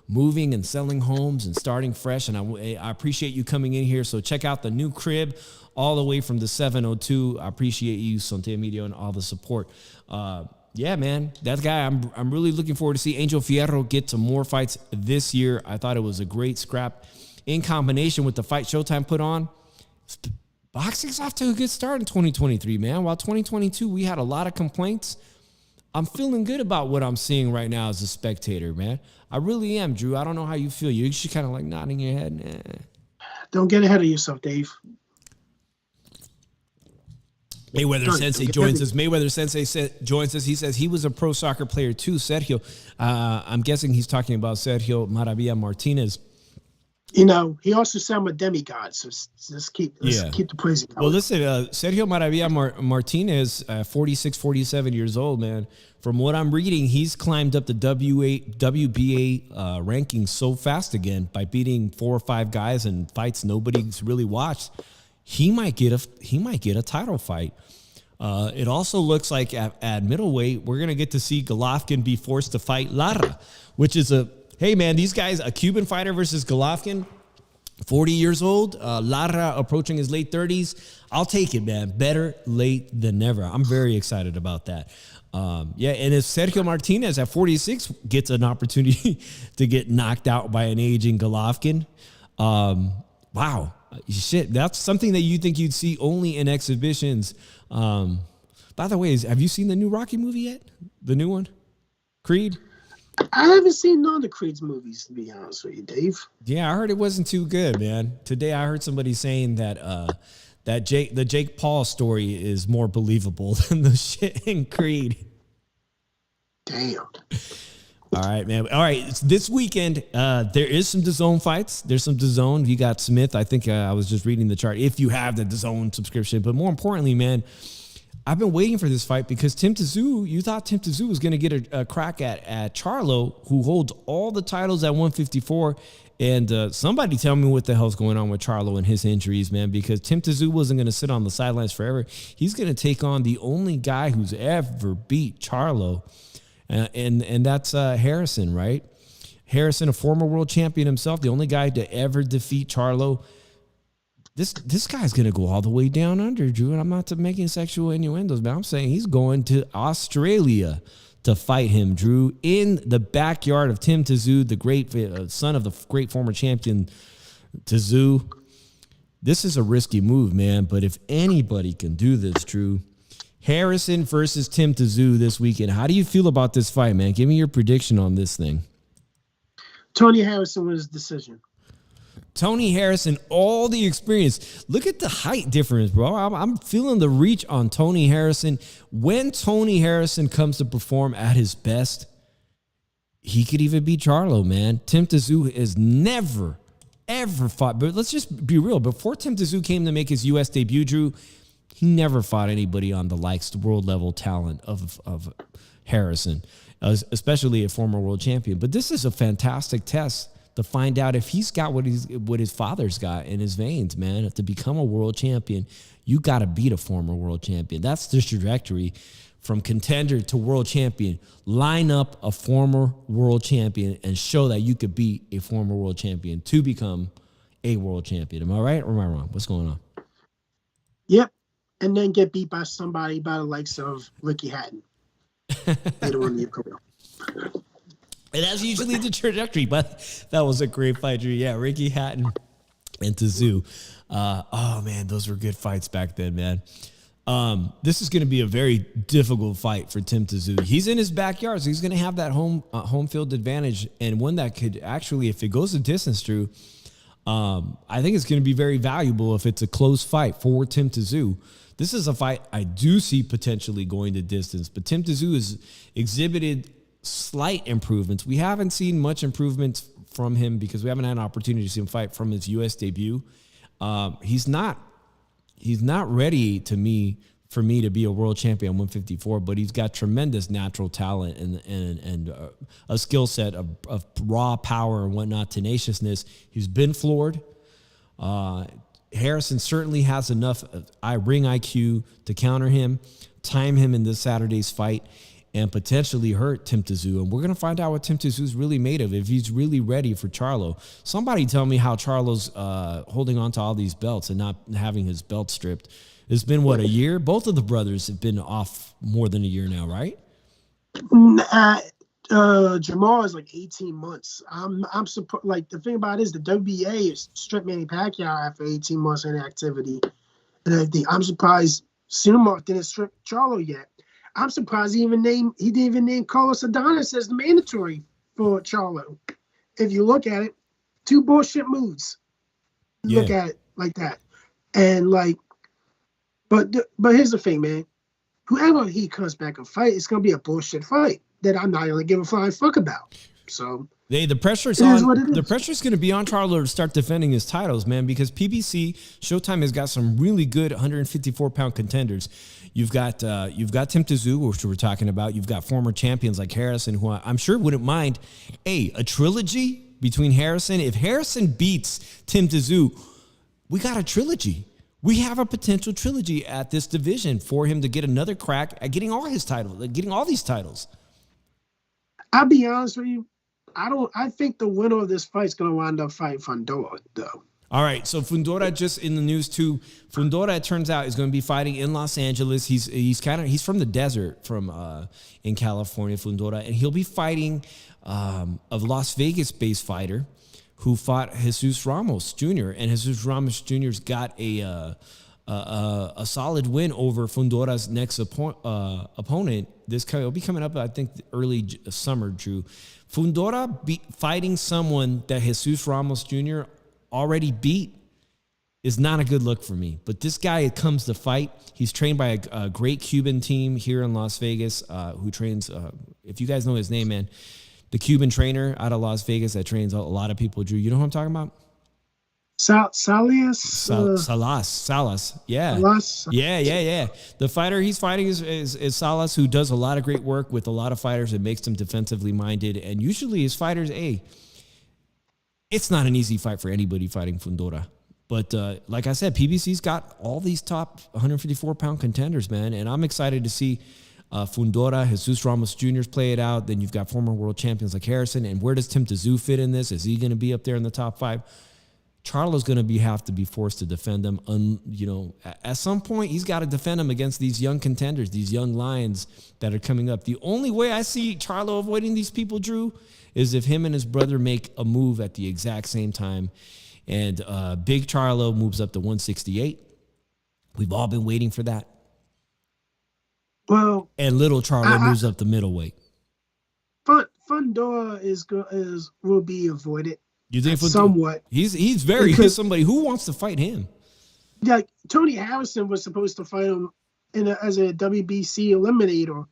moving and selling homes and starting fresh. And I appreciate you coming in here. So check out the new crib all the way from the 702. I appreciate you, Sonteo Media, and all the support. Yeah, man, that guy, I'm really looking forward to see Angel Fierro get to more fights this year. I thought it was a great scrap. In combination with the fight Showtime put on, boxing's off to a good start in 2023, man. While 2022, we had a lot of complaints. I'm feeling good about what I'm seeing right now as a spectator, man. I really am, Drew. I don't know how you feel. You should kind of like nodding your head. Don't get ahead of yourself, Dave. Mayweather Sensei joins us. Mayweather Sensei joins us. He says he was a pro soccer player too, Sergio. I'm guessing he's talking about Sergio Maravilla Martinez. He also said I'm a demigod, so let's keep the praising going. Well, listen, Sergio Maravilla Martinez, 46, 47 years old, man. From what I'm reading, he's climbed up the WBA rankings so fast again by beating 4 or 5 guys in fights nobody's really watched. He might get a title fight. It also looks like at middleweight, we're gonna get to see Golovkin be forced to fight Lara, which is hey, man, these guys, a Cuban fighter versus Golovkin, 40 years old, Lara approaching his late 30s. I'll take it, man. Better late than never. I'm very excited about that. And if Sergio Martinez at 46 gets an opportunity to get knocked out by an aging Golovkin, wow. Shit, that's something that you think you'd see only in exhibitions. By the way, have you seen the new Rocky movie yet? The new one? Creed? I haven't seen none of the Creed's movies, to be honest with you, Dave. Yeah, I heard it wasn't too good, man. Today I heard somebody saying that the Jake Paul story is more believable than the shit in Creed. Damn. All right, man. All right, this weekend, there is some DAZN fights. There's some DAZN. You got Smith. I think I was just reading the chart. If you have the DAZN subscription. But more importantly, man, I've been waiting for this fight because Tim Tszyu, you thought Tim Tszyu was going to get a crack at Charlo, who holds all the titles at 154. And somebody tell me what the hell's going on with Charlo and his injuries, man, because Tim Tszyu wasn't going to sit on the sidelines forever. He's going to take on the only guy who's ever beat Charlo, and that's Harrison, right? Harrison, a former world champion himself, the only guy to ever defeat Charlo. This guy's going to go all the way down under, Drew, and I'm not making sexual innuendos, but I'm saying he's going to Australia to fight him, Drew, in the backyard of Tim Tszyu, the great son of the great former champion Tszyu. This is a risky move, man, but if anybody can do this, Drew, Harrison versus Tim Tszyu this weekend. How do you feel about this fight, man? Give me your prediction on this thing. Tony Harrison wins decision. Tony Harrison, all the experience. Look at the height difference, bro. I'm feeling the reach on Tony Harrison. When Tony Harrison comes to perform at his best, he could even beat Charlo, man. Tim Tszyu has never, ever fought. But let's just be real. Before Tim Tszyu came to make his U.S. debut, Drew, he never fought anybody on the world level talent of Harrison, especially a former world champion. But this is a fantastic test to find out if he's got what his father's got in his veins, man. To become a world champion, you got to beat a former world champion. That's the trajectory from contender to world champion. Line up a former world champion and show that you could beat a former world champion to become a world champion. Am I right or am I wrong? What's going on? Yep. And then get beat by somebody by the likes of Ricky Hatton later on in your career. And that's usually the trajectory, but that was a great fight, Drew. Yeah, Ricky Hatton and Tszyu. Oh, man, those were good fights back then, man. This is going to be a very difficult fight for Tim Tszyu. He's in his backyard, so he's going to have that home field advantage, and one that could actually, if it goes the distance, Drew, I think it's going to be very valuable if it's a close fight for Tim Tszyu. This is a fight I do see potentially going the distance, but Tim Tszyu has exhibited slight improvements. We haven't seen much improvements from him because we haven't had an opportunity to see him fight from his U.S. debut. He's not ready for me to be a world champion at 154, but he's got tremendous natural talent and a skill set of raw power and whatnot, tenaciousness. He's been floored. Harrison certainly has enough ring IQ to counter him, time him in this Saturday's fight, and potentially hurt Tim Tszyu. And we're going to find out what Tim Tszyu is really made of, if he's really ready for Charlo. Somebody tell me how Charlo's holding on to all these belts and not having his belt stripped. It's been, what, a year? Both of the brothers have been off more than a year now, right? Jamal is like 18 months. I'm surprised. Like, the thing about it is the WBA is stripped Manny Pacquiao after 18 months in activity. And I'm surprised Cinemark didn't strip Charlo yet. I'm surprised he didn't even name Carlos Adonis as the mandatory for Charlo. If you look at it, two bullshit moves. Look at it like that. And like, but here's the thing, man. Whoever he comes back and fight, it's gonna be a bullshit fight that I'm not gonna give a flying fuck about. So the pressure's on. The pressure's going to be on Charlo to start defending his titles, man, because PBC Showtime has got some really good 154-pound contenders. You've got Tim Tszyu, which we're talking about. You've got former champions like Harrison, who I'm sure wouldn't mind a trilogy between Harrison. If Harrison beats Tim Tszyu, we got a trilogy. We have a potential trilogy at this division for him to get another crack at getting all his titles, getting all these titles. I'll be honest with you. I think the winner of this fight is going to wind up fighting Fundora, though. All right, so Fundora just in the news too. Fundora, it turns out, is going to be fighting in Los Angeles. He's from the desert, in California, Fundora, and he'll be fighting a Las Vegas-based fighter who fought Jesus Ramos Jr. And Jesus Ramos Jr.'s got a solid win over Fundora's next opponent. Will be coming up, I think, early summer, Drew. Fundora fighting someone that Jesus Ramos Jr. already beat is not a good look for me. But this guy comes to fight. He's trained by a great Cuban team here in Las Vegas who trains, if you guys know his name, man, the Cuban trainer out of Las Vegas that trains a lot of people, Drew. You know who I'm talking about? Salas. Salas. Yeah. Salas. Yeah. The fighter he's fighting is Salas, who does a lot of great work with a lot of fighters and makes them defensively minded. And usually his fighters, it's not an easy fight for anybody fighting Fundora. But like I said, PBC's got all these top 154-pound contenders, man. And I'm excited to see Fundora, Jesus Ramos Jr. play it out. Then you've got former world champions like Harrison. And where does Tim Tszyu fit in this? Is he going to be up there in the top 5? Charlo's going to have to be forced to defend him. At some point, he's got to defend him against these young contenders, these young lions that are coming up. The only way I see Charlo avoiding these people, Drew, is if him and his brother make a move at the exact same time. And big Charlo moves up to 168. We've all been waiting for that. Well, and little Charlo moves up to middleweight. Fundora will be avoided. You think somewhat? He's very somebody who wants to fight him. Yeah, Tony Harrison was supposed to fight him as a WBC eliminator,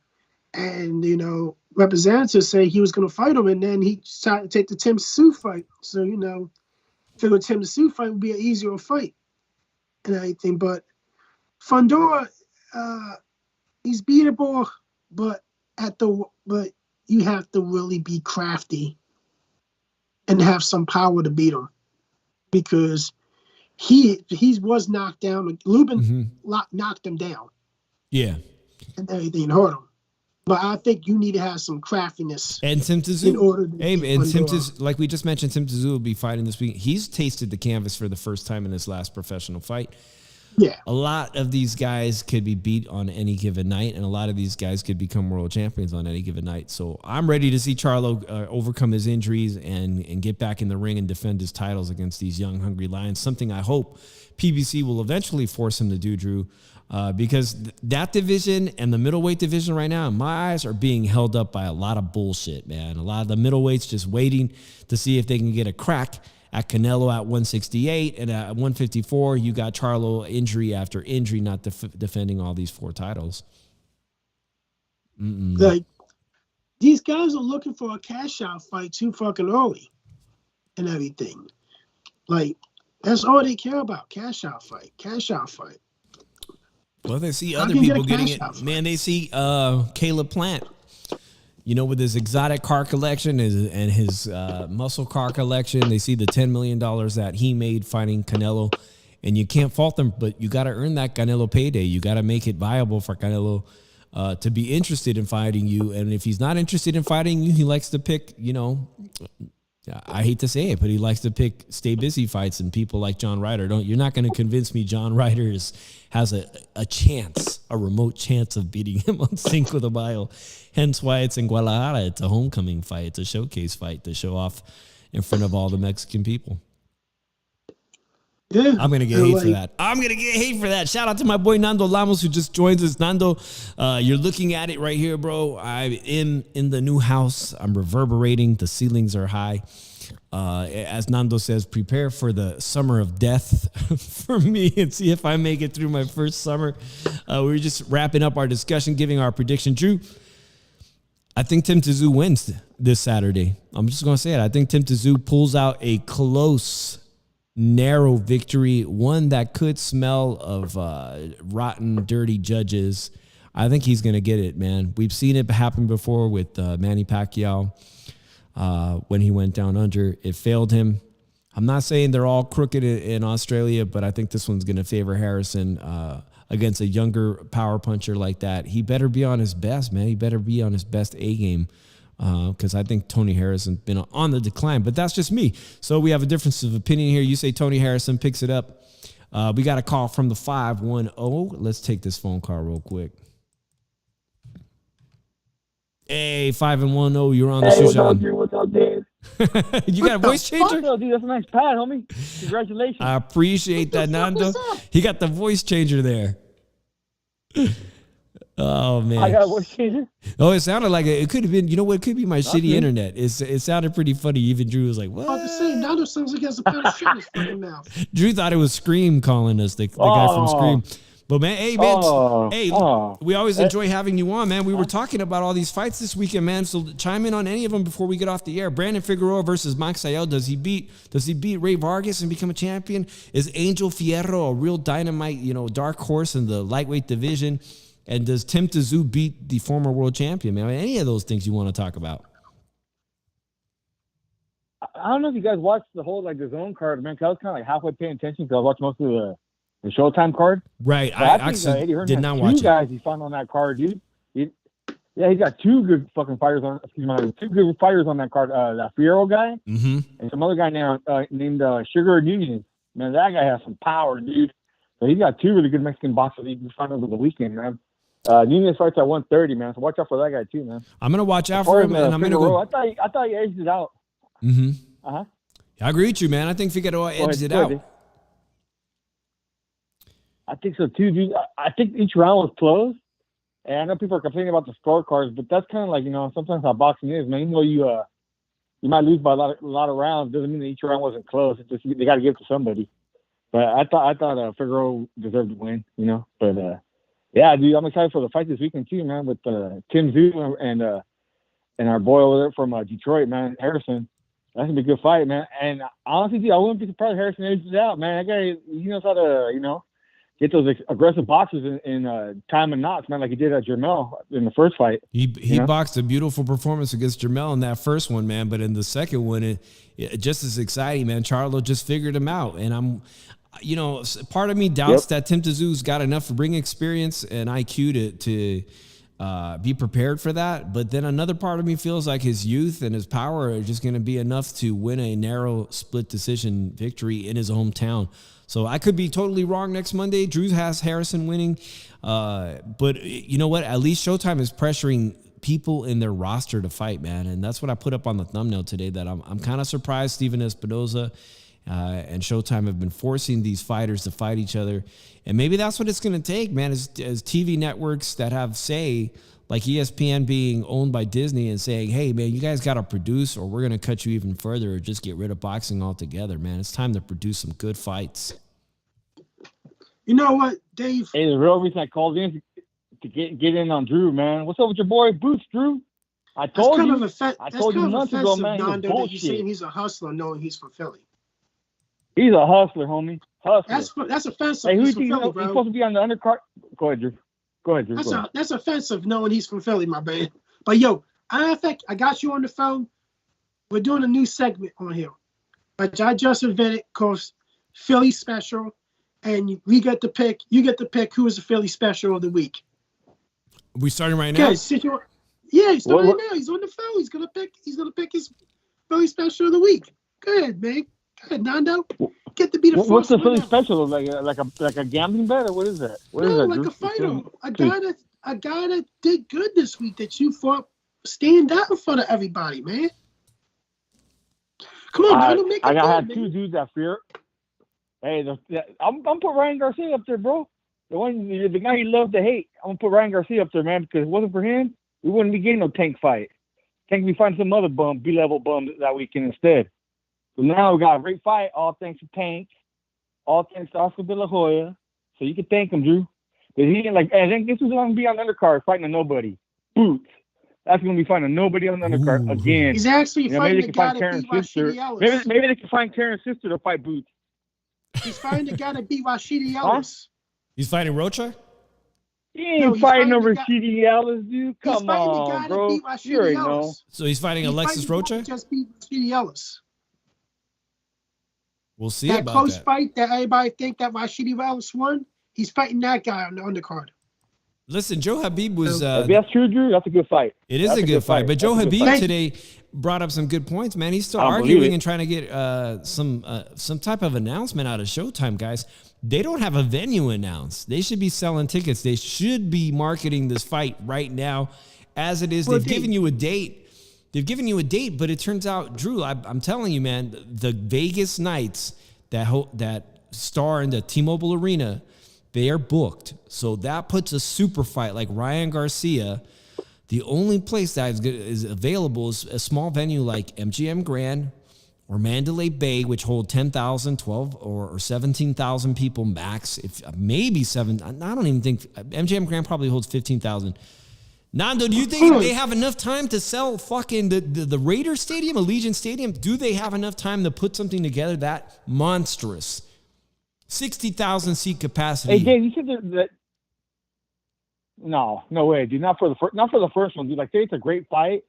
and representatives say he was going to fight him, and then he decided to take the Tim Tszyu fight. So figured Tim Tszyu fight would be an easier fight and everything. But Fundora, he's beatable, but you have to really be crafty and have some power to beat him, because he was knocked down. Lubin knocked him down. Yeah. And everything hurt him. But I think you need to have some craftiness. And Tim Tszyu, like we just mentioned, Tim Tszyu will be fighting this week. He's tasted the canvas for the first time in his last professional fight. Yeah. A lot of these guys could be beat on any given night, and a lot of these guys could become world champions on any given night. So I'm ready to see Charlo overcome his injuries and get back in the ring and defend his titles against these young, hungry lions, something I hope PBC will eventually force him to do, Drew, because that division and the middleweight division right now, in my eyes, are being held up by a lot of bullshit, man. A lot of the middleweights just waiting to see if they can get a crack at Canelo at 168, and at 154, you got Charlo injury after injury, not defending all these 4 titles. Like, these guys are looking for a cash out fight too fucking early and everything. Like, that's all they care about. Cash out fight. Well, they see other people getting it. Man, they see Caleb Plant, with his exotic car collection and his muscle car collection. They see the $10 million that he made fighting Canelo. And you can't fault them, but you got to earn that Canelo payday. You got to make it viable for Canelo to be interested in fighting you. And if he's not interested in fighting you, he likes to pick, I hate to say it, but he likes to pick stay busy fights and people like John Ryder. You're not going to convince me John Ryder has a chance, a remote chance of beating him on Cinco de Mayo. Hence why it's in Guadalajara. It's a homecoming fight. It's a showcase fight to show off in front of all the Mexican people. Yeah, I'm going to get hate for that. I'm going to get hate for that. Shout out to my boy Nando Lamos who just joins us. Nando, you're looking at it right here, bro. I'm in the new house. I'm reverberating. The ceilings are high. As Nando says, prepare for the summer of death for me and see if I make it through my first summer. We're just wrapping up our discussion, giving our prediction. Drew, I think Tim Tszyu wins this Saturday. I'm just going to say it. I think Tim Tszyu pulls out a close, narrow victory, one that could smell of rotten, dirty judges. I think he's going to get it, man. We've seen it happen before with Manny Pacquiao when he went down under. It failed him. I'm not saying they're all crooked in Australia, but I think this one's going to favor Harrison against a younger power puncher like that. He better be on his best, man. He better be on his best A game. Because I think Tony Harrison's been on the decline, but that's just me. So we have a difference of opinion here. You say Tony Harrison picks it up. We got a call from the 510. Let's take this phone call real quick. Hey, 510, you're on the show, Sean. What's up, Dave? You got a voice changer? Fuck, dude, that's a nice pad, homie. Congratulations. I appreciate that, Nando. He got the voice changer there. Oh, man. I got a voice changer? Oh, it sounded like it could have been, you know what? It could be my shitty internet. It sounded pretty funny. Even Drew was like, what? I was just saying, Nando sounds like he has a pound of shit in his fucking mouth. Drew thought it was Scream calling us, the guy from Scream. But, man, hey, man, we always enjoy having you on, man. We were talking about all these fights this weekend, man, so chime in on any of them before we get off the air. Brandon Figueroa versus Max Sayel. Does he beat Rey Vargas and become a champion? Is Angel Fierro a real dynamite, dark horse in the lightweight division? And does Tim Tszyu beat the former world champion, man? Any of those things you want to talk about? I don't know if you guys watched the whole, the zone card, man, because I was kind of halfway paying attention because I watched most of the Showtime card. Right. I actually did not watch it. Two guys he fought on that card, dude. He's got two good fucking fighters on. Two good fighters on that card. That Fierro guy and some other guy now named Sugar Nunez. Man, that guy has some power, dude. So he's got two really good Mexican boxers he fought over the weekend, man. Nunez fights at 130, man. So watch out for that guy too, man. I'm gonna watch out for him, and I'm gonna go. I thought he edged it out. I agree with you, man. I think Figueroa edged it out. I think so too, dude. I think each round was close, and I know people are complaining about the scorecards, but that's kind of like sometimes how boxing is, man. Even though you might lose by a lot of rounds, doesn't mean that each round wasn't close. It's just they got to give it to somebody. But I thought Figueroa deserved to win, But yeah, dude, I'm excited for the fight this weekend too, man. With Tim Tszyu and our boy over there from Detroit, man, Harrison. That's gonna be a good fight, man. And honestly, dude, I wouldn't be surprised if Harrison edges it out, man. That guy, he knows how to, get those aggressive boxers in time and knots, man, like he did at Jermell in the first fight. He boxed a beautiful performance against Jermell in that first one, man. But in the second one, it just as exciting, man. Charlo just figured him out, and part of me doubts that Tim Tszyu's got enough ring experience and IQ to be prepared for that. But then another part of me feels like his youth and his power are just going to be enough to win a narrow split decision victory in his hometown. So I could be totally wrong next Monday. Drew has Harrison winning. But you know what? At least Showtime is pressuring people in their roster to fight, man. And that's what I put up on the thumbnail today, that I'm kind of surprised Steven Espinoza and Showtime have been forcing these fighters to fight each other. And maybe that's what it's going to take, man, as TV networks that have say, like ESPN being owned by Disney and saying, hey, man, you guys got to produce or we're going to cut you even further or just get rid of boxing altogether, man. It's time to produce some good fights. You know what, Dave? Hey, the real reason I called in to get in on Drew, man. What's up with your boy Boots, Drew? I told you. That's I kind told you of months ago, offensive, man. He's Nando, that you're saying bullshit. he's a hustler knowing he's from Philly. He's a hustler, homie. Hustler. That's offensive. Hey, who He's do you from think Philly, he's bro. supposed to be on the undercard? Go ahead, Drew. Go ahead. That's offensive knowing he's from Philly, my man. But yo, I got you on the phone. We're doing a new segment on here, which I just invented called Philly Special, and we get to pick. You get to pick who is the Philly Special of the week. Are we starting right now? He's starting right now. He's on the phone. He's gonna pick his Philly Special of the week. Go ahead, man. Go ahead, Nando. Get to be the first. What's the Philly winner. special? Like a gambling bet, or what is that? What is No, that, like Drew? a fighter. A guy that did good this week that you thought stand out in front of everybody, man. Come on, Nando, make it I good, had man. two dudes that Fierro. Hey, I'm put Ryan Garcia up there, bro. The guy you love to hate. I'm gonna put Ryan Garcia up there, man, because if it wasn't for him, we wouldn't be getting no Tank fight. Tank, we find some other B-level bum that weekend instead. So now we got a great fight, all thanks to Tank, all thanks to Oscar De La Hoya. So you can thank him, Drew. Because he ain't I think this is going to be on the undercard fighting a nobody. Boots. That's going to be fighting a nobody on the undercard again. He's actually fighting the guy that Karen's beat Rashidi Ellis. Maybe they can find Karen's sister to fight Boots. He's fighting the guy that beat Rashidi Ellis. He's fighting Rocha? He ain't fighting no Rashidi Ellis, dude. He's Come fighting the on, guy bro. that beat You already Rashidi know. Ellis. So he's fighting Alexis Rocha? Just beat Rashidi Ellis. We'll see That about close that. fight that everybody think that Rashidi Ellis won. He's fighting that guy on the undercard. Listen, Joe Habib was. If that's true, Drew, that's a good fight. That's a good fight. But Joe That's a good Habib fight. today brought up some good points, man. He's still I don't believe arguing it. and trying to get some type of announcement out of Showtime, guys. They don't have a venue announced. They should be selling tickets. They should be marketing this fight right now as it is. They've given you a date. They've given you a date, but it turns out, Drew, I'm telling you, man, the Vegas Knights that star in the T-Mobile Arena, they are booked. So that puts a super fight like Ryan Garcia. The only place that is available is a small venue like MGM Grand or Mandalay Bay, which hold 10,000, 12 or 17,000 people max. If maybe 7, I don't even think MGM Grand probably holds 15,000. Nando, do you think they have enough time to sell fucking the Raiders Stadium, Allegiant Stadium? Do they have enough time to put something together that monstrous? 60,000 seat capacity. Hey, Dave, you said that. No way, dude. Not for the first one, dude. Like, say it's a great fight,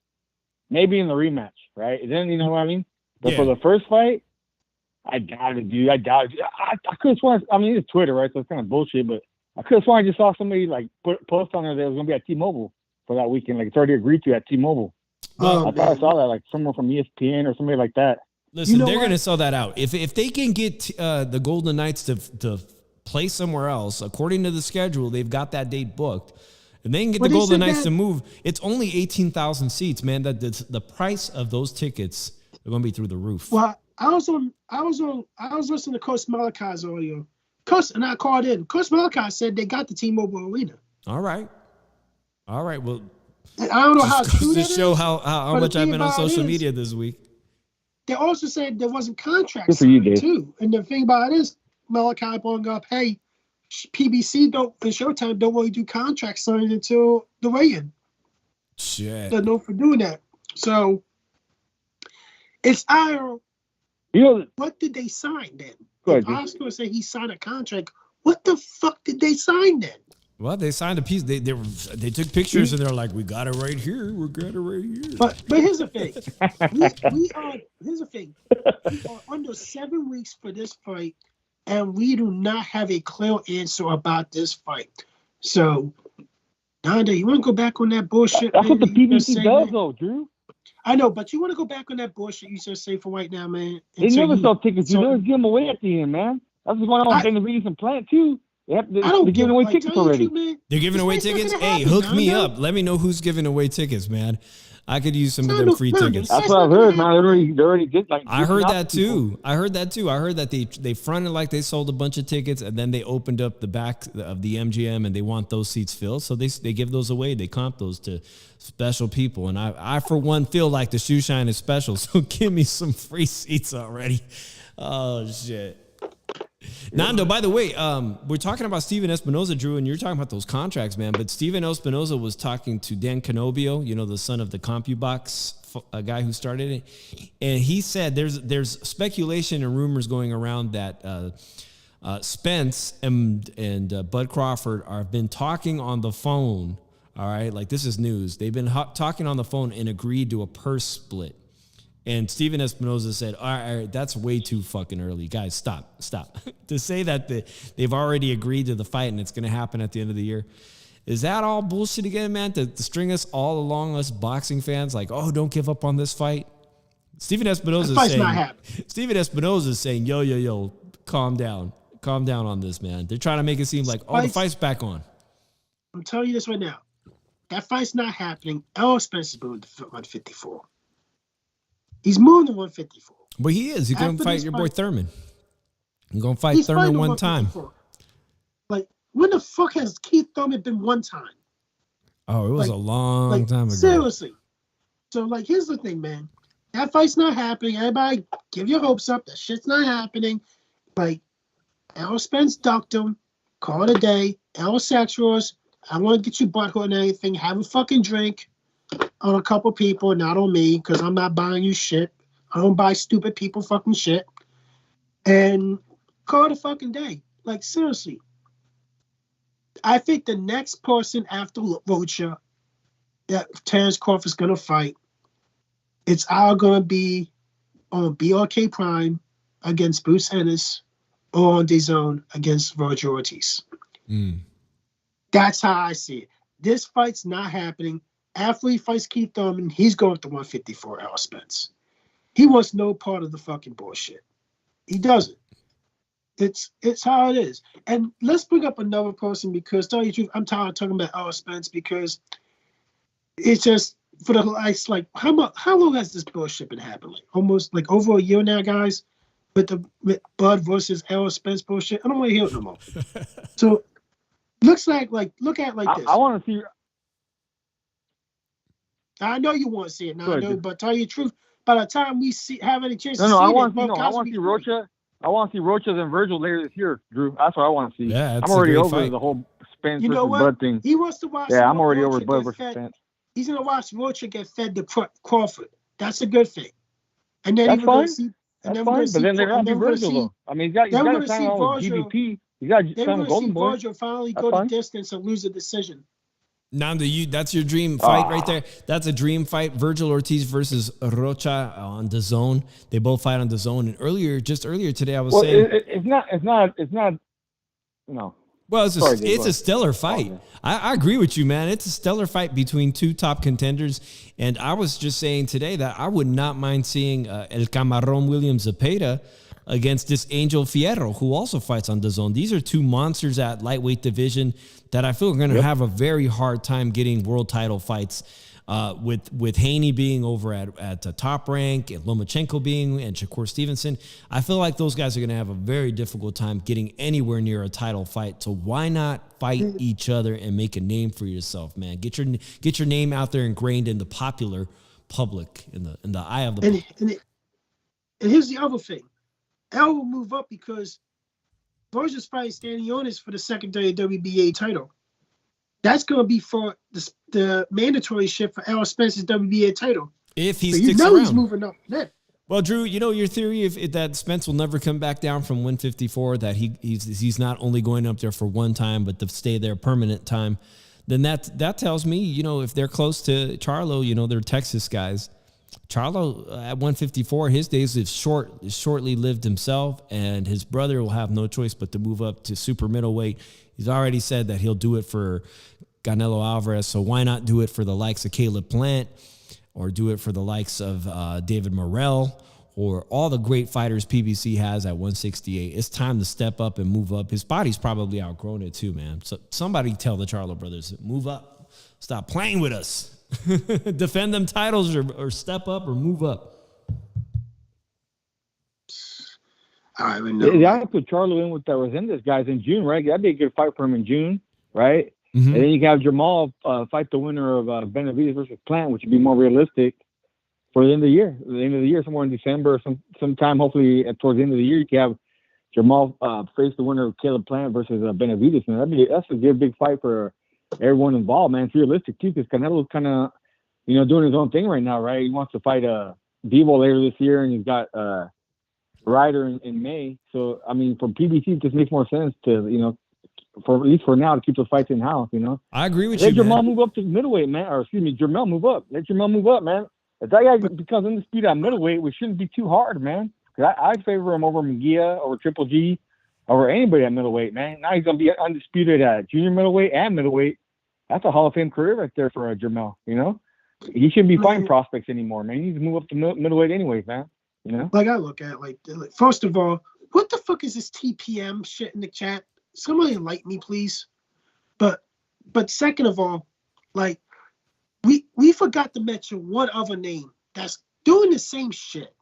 maybe in the rematch, right? Then you know what I mean. But for the first fight, I doubt it, dude. I could have sworn. I mean, it's Twitter, right? So it's kind of bullshit. But I could have sworn I just saw somebody like post on there that it was gonna be at T-Mobile for that weekend. Like, it's already agreed to at T-Mobile. I thought I saw that like somewhere from ESPN or somebody like that. Listen, they're going to sell that out. If they can get the Golden Knights to play somewhere else, according to the schedule, they've got that date booked. And they can get the Golden Knights to move. It's only 18,000 seats, man. That the price of those tickets are going to be through the roof. Well, I was listening to Coach Malachi's audio. And I called in. Coach Malachi said they got the T-Mobile Arena. All right. Well, and I don't know how true that is. To show is, how much I've been on social media this week. They also said there wasn't contracts too. And the thing about it is, Malachi brought up, hey, PBC and Showtime don't really do contract signing until the weigh-in. Shit. They're known for doing that. So it's our. What did they sign then? If Oscar said he signed a contract, what the fuck did they sign then? Well, they signed a piece. They took pictures and they're like, "We got it right here. We got it right here." But here's the thing. Here's the thing. We are under 7 weeks for this fight, and we do not have a clear answer about this fight. So, Nanda, you want to go back on that bullshit? That's what the PBC does, though, Drew. I know, but you want to go back on that bullshit you just say for right now, man. They never sell tickets. You never give them away at the end, man. That's what's going on in the Reading Plant, too. They're giving away tickets already. They're giving away tickets? Hey, hook me up. Let me know who's giving away tickets, man. I could use some of them free tickets. That's what I've heard, man. They already did like. I heard that too. I heard that they fronted like they sold a bunch of tickets, and then they opened up the back of the MGM, and they want those seats filled, so they give those away. They comp those to special people, and I for one feel like the shoe shine is special. So give me some free seats already. Oh shit. Nando, by the way, we're talking about Steven Espinoza, Drew, and you're talking about those contracts, man. But Steven Espinoza was talking to Dan Canobio, the son of the CompuBox guy who started it, and he said there's speculation and rumors going around that Spence and Bud Crawford have been talking on the phone. All right, like this is news. They've been talking on the phone and agreed to a purse split. And Steven Espinoza said, all right, that's way too fucking early. Guys, stop. To say that they've already agreed to the fight and it's going to happen at the end of the year, is that all bullshit again, man? To string us all along, us boxing fans, like, oh, don't give up on this fight? Steven Espinoza is saying, yo, calm down. Calm down on this, man. They're trying to make it seem like, the fight's back on. I'm telling you this right now. That fight's not happening. Errol Spence is moving to 154. He's moving to 154. But he is. He's going to fight your boy Thurman. He's going to fight Thurman one time. Like, when the fuck has Keith Thurman been one time? Oh, it was a long time ago. Seriously. So, like, here's the thing, man. That fight's not happening. Everybody give your hopes up. That shit's not happening. Like, Errol Spence ducked him. Call it a day. Errol Sexros, I want to get you butthurt and anything. Have a fucking drink on a couple people, not on me, because I'm not buying you shit. I don't buy stupid people fucking shit. And call it a fucking day. Like, seriously. I think the next person after Rocha that Terrence Crawford's going to fight, it's either going to be on BRK Prime against Bruce Ennis or on DAZN against Roger Ortiz. That's how I see it. This fight's not happening. After he fights Keith Thurman, he's going to 154, Errol Spence. He wants no part of the fucking bullshit. He doesn't. It's how it is. And let's bring up another person because, tell you the truth, I'm tired of talking about Errol Spence because it's just for the last, like, how long has this bullshit been happening? Almost like over a year now, guys, with Bud versus Errol Spence bullshit. I don't want to hear it no more. So look at it like this. I want to see. I know you want to see it now, but tell you the truth, by the time we have any chance I want to see Rocha. I want to see Rocha and Virgil later this year, Drew. That's what I want to see. Yeah, I'm already over the whole Spence versus Bud thing. He wants to watch. Yeah, I'm already over Bud versus Spence. He's gonna watch Rocha get fed to Crawford. That's a good thing. And then that's fine. That's fine. But then they're gonna be Virgil though. I mean, he's got to sign on with GBP. He's got to sign with Golden Boy. Virgil finally go the distance and lose a decision. Nando, that's your dream fight right there. That's a dream fight. Virgil Ortiz versus Rocha on DAZN. They both fight on DAZN. And earlier today, I was saying it's not. No. Well, it's a stellar fight. I agree with you, man. It's a stellar fight between two top contenders. And I was just saying today that I would not mind seeing El Camarón William Zepeda against this Angel Fierro, who also fights on DAZN. These are two monsters at lightweight division that I feel are going to have a very hard time getting world title fights. With Haney being over at the top rank and Lomachenko being and Shakur Stevenson, I feel like those guys are going to have a very difficult time getting anywhere near a title fight. So why not fight each other and make a name for yourself, man? Get your name out there ingrained in the popular public, in the eye of the public. And here's the other thing. L will move up because Virgil's fighting Stanionis for the secondary WBA title. That's going to be for the mandatory shit for Errol Spence's WBA title. If he sticks around. He's moving up then. Well, Drew, your theory if that Spence will never come back down from 154, that he's not only going up there for one time, but to stay there permanent time, then that tells me, if they're close to Charlo, they're Texas guys. Charlo at 154, his days is shortly lived himself, and his brother will have no choice but to move up to super middleweight. He's already said that he'll do it for Canelo Alvarez, so why not do it for the likes of Caleb Plant or do it for the likes of David Morrell or all the great fighters PBC has at 168? It's time to step up and move up. His body's probably outgrown it too, man. So somebody tell the Charlo brothers, move up. Stop playing with us. Defend them titles or step up or move up. I have to put Charlo in with the Resendez guys in June, right? That'd be a good fight for him in June, right? Mm-hmm. And then you can have Jamal fight the winner of Benavidez versus Plant, which would be more realistic for the end of the year. The end of the year, somewhere in December, sometime hopefully towards the end of the year, you can have Jamal face the winner of Caleb Plant versus Benavidez, man. That's a good big fight for everyone involved, man. It's realistic too, because Canelo's kind of, doing his own thing right now, right? He wants to fight Devo later this year, and he's got Ryder in May. So I mean, for PBC, it just makes more sense to for at least for now to keep those fights in house. I agree with Let you, Jamal man. move up to middleweight, man. Or excuse me, Jermel move up. Let Jermel move up, man. If that guy becomes undisputed at middleweight, which shouldn't be too hard, man. Because I favor him over Munguia, over Triple G, over anybody at middleweight, man. Now he's gonna be undisputed at junior middleweight and middleweight. That's a Hall of Fame career right there for Jermel. He shouldn't be fighting prospects anymore, man. He needs to move up to middleweight anyways, man. Like I look at it, like first of all, what the fuck is this TPM shit in the chat? Somebody enlighten me, please. But second of all, like we forgot to mention one other name that's doing the same shit,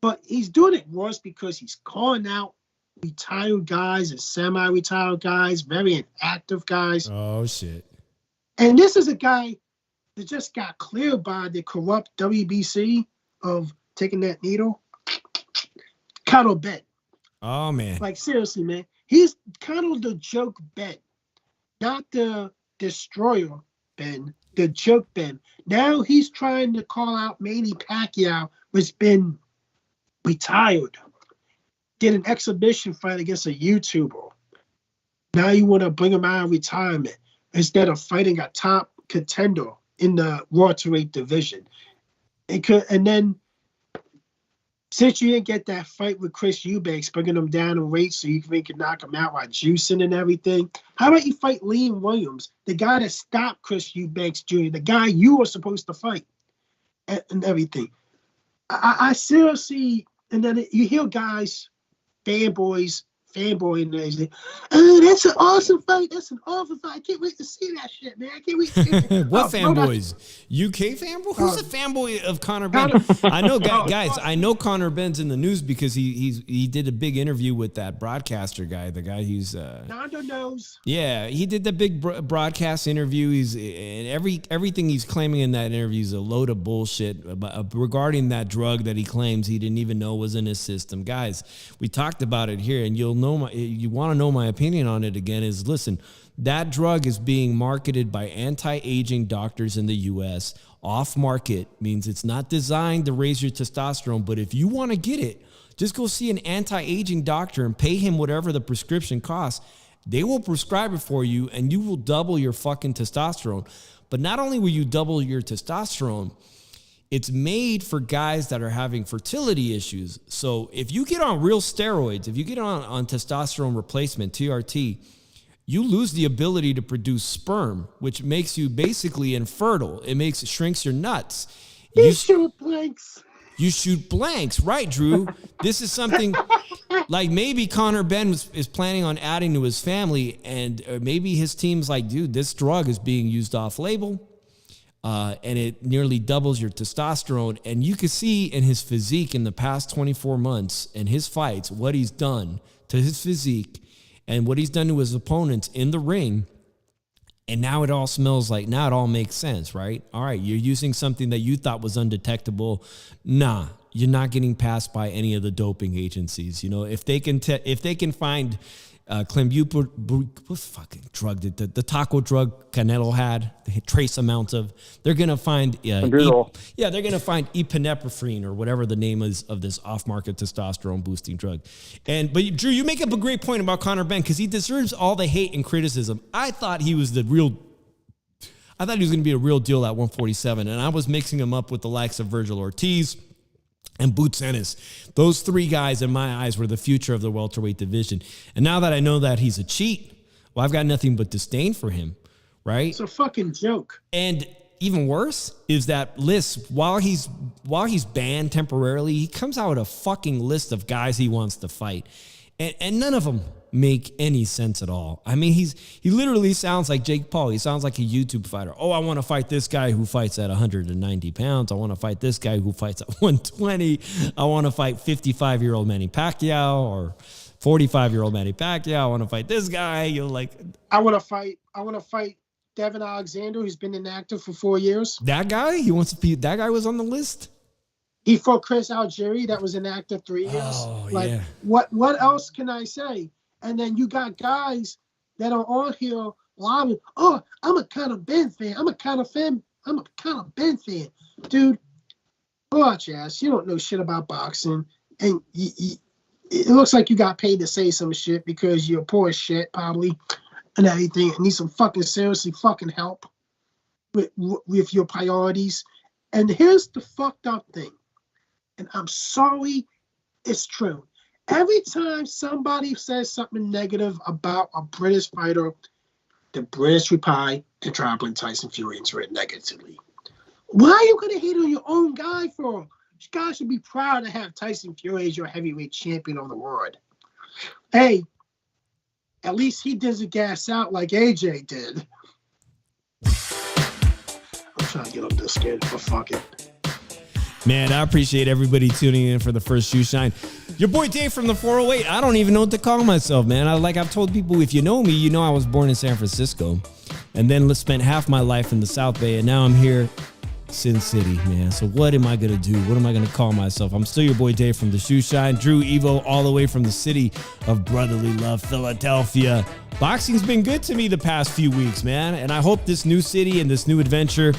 but he's doing it worse because he's calling out retired guys and semi-retired guys, very inactive guys. Oh shit! And this is a guy that just got cleared by the corrupt WBC of taking that needle. Conor Ben. Oh man! Like seriously, man, he's kind of the joke Ben. Not the destroyer Ben, the joke Ben. Now he's trying to call out Manny Pacquiao, who's been retired. Did an exhibition fight against a YouTuber. Now you want to bring him out of retirement instead of fighting a top contender in the welterweight division. And then, since you didn't get that fight with Chris Eubanks, bringing him down in weight so you can knock him out while juicing and everything, how about you fight Liam Williams, the guy that stopped Chris Eubanks Jr., the guy you were supposed to fight and everything. I seriously, and then you hear guys, fanboying and they say, oh, that's an awesome fight. That's an awesome fight. I can't wait to see that shit, man. I can't wait to see that. What fanboys? UK fanboy? Who's the fanboy of Conor Ben? I know, guys. I know Conor Ben's in the news because he did a big interview with that broadcaster guy. The guy who's Nando knows. Yeah, he did the big broadcast interview. And everything he's claiming in that interview is a load of bullshit regarding that drug that he claims he didn't even know was in his system. Guys, we talked about it here, and you want to know my opinion on it again is, listen, that drug is being marketed by anti-aging doctors in the U.S. Off-market means it's not designed to raise your testosterone, but if you want to get it, just go see an anti-aging doctor and pay him whatever the prescription costs. They will prescribe it for you, and you will double your fucking testosterone. But not only will you double your testosterone, it's made for guys that are having fertility issues. So if you get on real steroids, if you get on testosterone replacement, TRT, you lose the ability to produce sperm, which makes you basically infertile. It shrinks your nuts. You shoot blanks. You shoot blanks, right, Drew? This is something like maybe Conor Ben is planning on adding to his family, and maybe his team's like, dude, this drug is being used off label. And it nearly doubles your testosterone. And you can see in his physique in the past 24 months and his fights, what he's done to his physique and what he's done to his opponents in the ring. And now it all makes sense, right? All right, you're using something that you thought was undetectable. Nah, you're not getting passed by any of the doping agencies. If they can find what fucking drug did the taco drug Canelo had trace amounts of, they're gonna find they're gonna find epinephrine or whatever the name is of this off-market testosterone boosting drug. But Drew, you make up a great point about Conor Ben because he deserves all the hate and criticism. I thought he was gonna be a real deal at 147, and I was mixing him up with the likes of Virgil Ortiz and Boots Ennis. Those three guys, in my eyes, were the future of the welterweight division. And now that I know that he's a cheat, well, I've got nothing but disdain for him, right? It's a fucking joke. And even worse is that list, while he's banned temporarily, he comes out with a fucking list of guys he wants to fight. And none of them make any sense at all. I mean, he literally sounds like Jake Paul. He sounds like a YouTube fighter. Oh, I want to fight this guy who fights at 190 pounds. I want to fight this guy who fights at 120. I want to fight 55-year-old Manny Pacquiao or 45-year-old Manny Pacquiao. I want to fight this guy. I want to fight Devin Alexander, who's been inactive for 4 years. That guy? That guy was on the list? He fought Chris Algieri. That was an actor 3 years. Oh, like, yeah. what else can I say? And then you got guys that are on here lying. Oh, I'm a kind of Ben fan. I'm a kind of Ben fan. Dude, go out your ass. You don't know shit about boxing. And it looks like you got paid to say some shit because you're poor as shit, probably, and everything. And need some fucking seriously fucking help with your priorities. And here's the fucked up thing. And I'm sorry, it's true. Every time somebody says something negative about a British fighter, the British reply and try to bring Tyson Fury into it negatively. Why are you going to hate on your own guy for? You guys should be proud to have Tyson Fury as your heavyweight champion of the world. Hey, at least he doesn't gas out like AJ did. I'm trying to get up this kid, but fuck it. Man, I appreciate everybody tuning in for the first Shoe Shine. Your boy Dave from the 408. I don't even know what to call myself, man. I've told people, if you know me, you know I was born in San Francisco and then spent half my life in the South Bay, and now I'm here, Sin City, man. So what am I going to do? What am I going to call myself? I'm still your boy Dave from the Shoe Shine. Drew Evo, all the way from the city of brotherly love, Philadelphia. Boxing's been good to me the past few weeks, man, and I hope this new city and this new adventure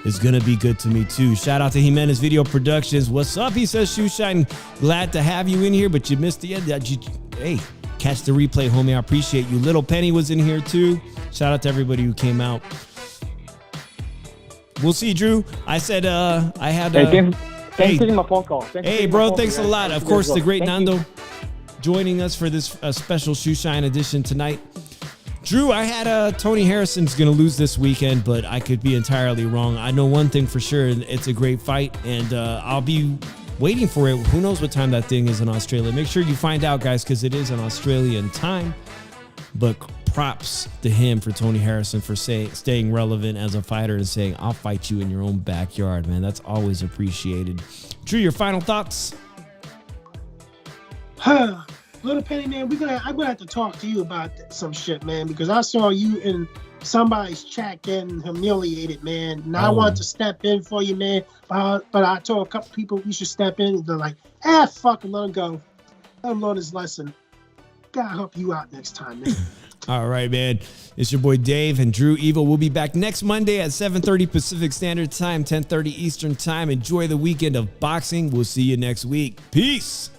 is gonna be good to me too. Shout out to Jimenez Video Productions. What's up? He says, Shoe Shine, glad to have you in here, but you missed the end. Hey, catch the replay, homie. I appreciate you. Little Penny was in here too. Shout out to everybody who came out. We'll see, Drew. I said I had. Thanks for taking my phone call. Hey, bro, thanks a lot. Of course, the great Nando joining us for this special Shoe Shine edition tonight. Drew, I had Tony Harrison's going to lose this weekend, but I could be entirely wrong. I know one thing for sure. It's a great fight, and I'll be waiting for it. Who knows what time that thing is in Australia. Make sure you find out, guys, because it is an Australian time. But props to him for Tony Harrison for staying relevant as a fighter and saying, I'll fight you in your own backyard, man. That's always appreciated. Drew, your final thoughts? Little Penny, man, I'm gonna have to talk to you about some shit, man, because I saw you in somebody's chat getting humiliated, man. And I want to step in for you, man. But I told a couple people we should step in. They're like, fuck him, let him go. Let him learn his lesson. Gotta help you out next time, man. All right, man. It's your boy Dave and Drew Evo. We'll be back next Monday at 7:30 Pacific Standard Time, 10:30 Eastern Time. Enjoy the weekend of boxing. We'll see you next week. Peace.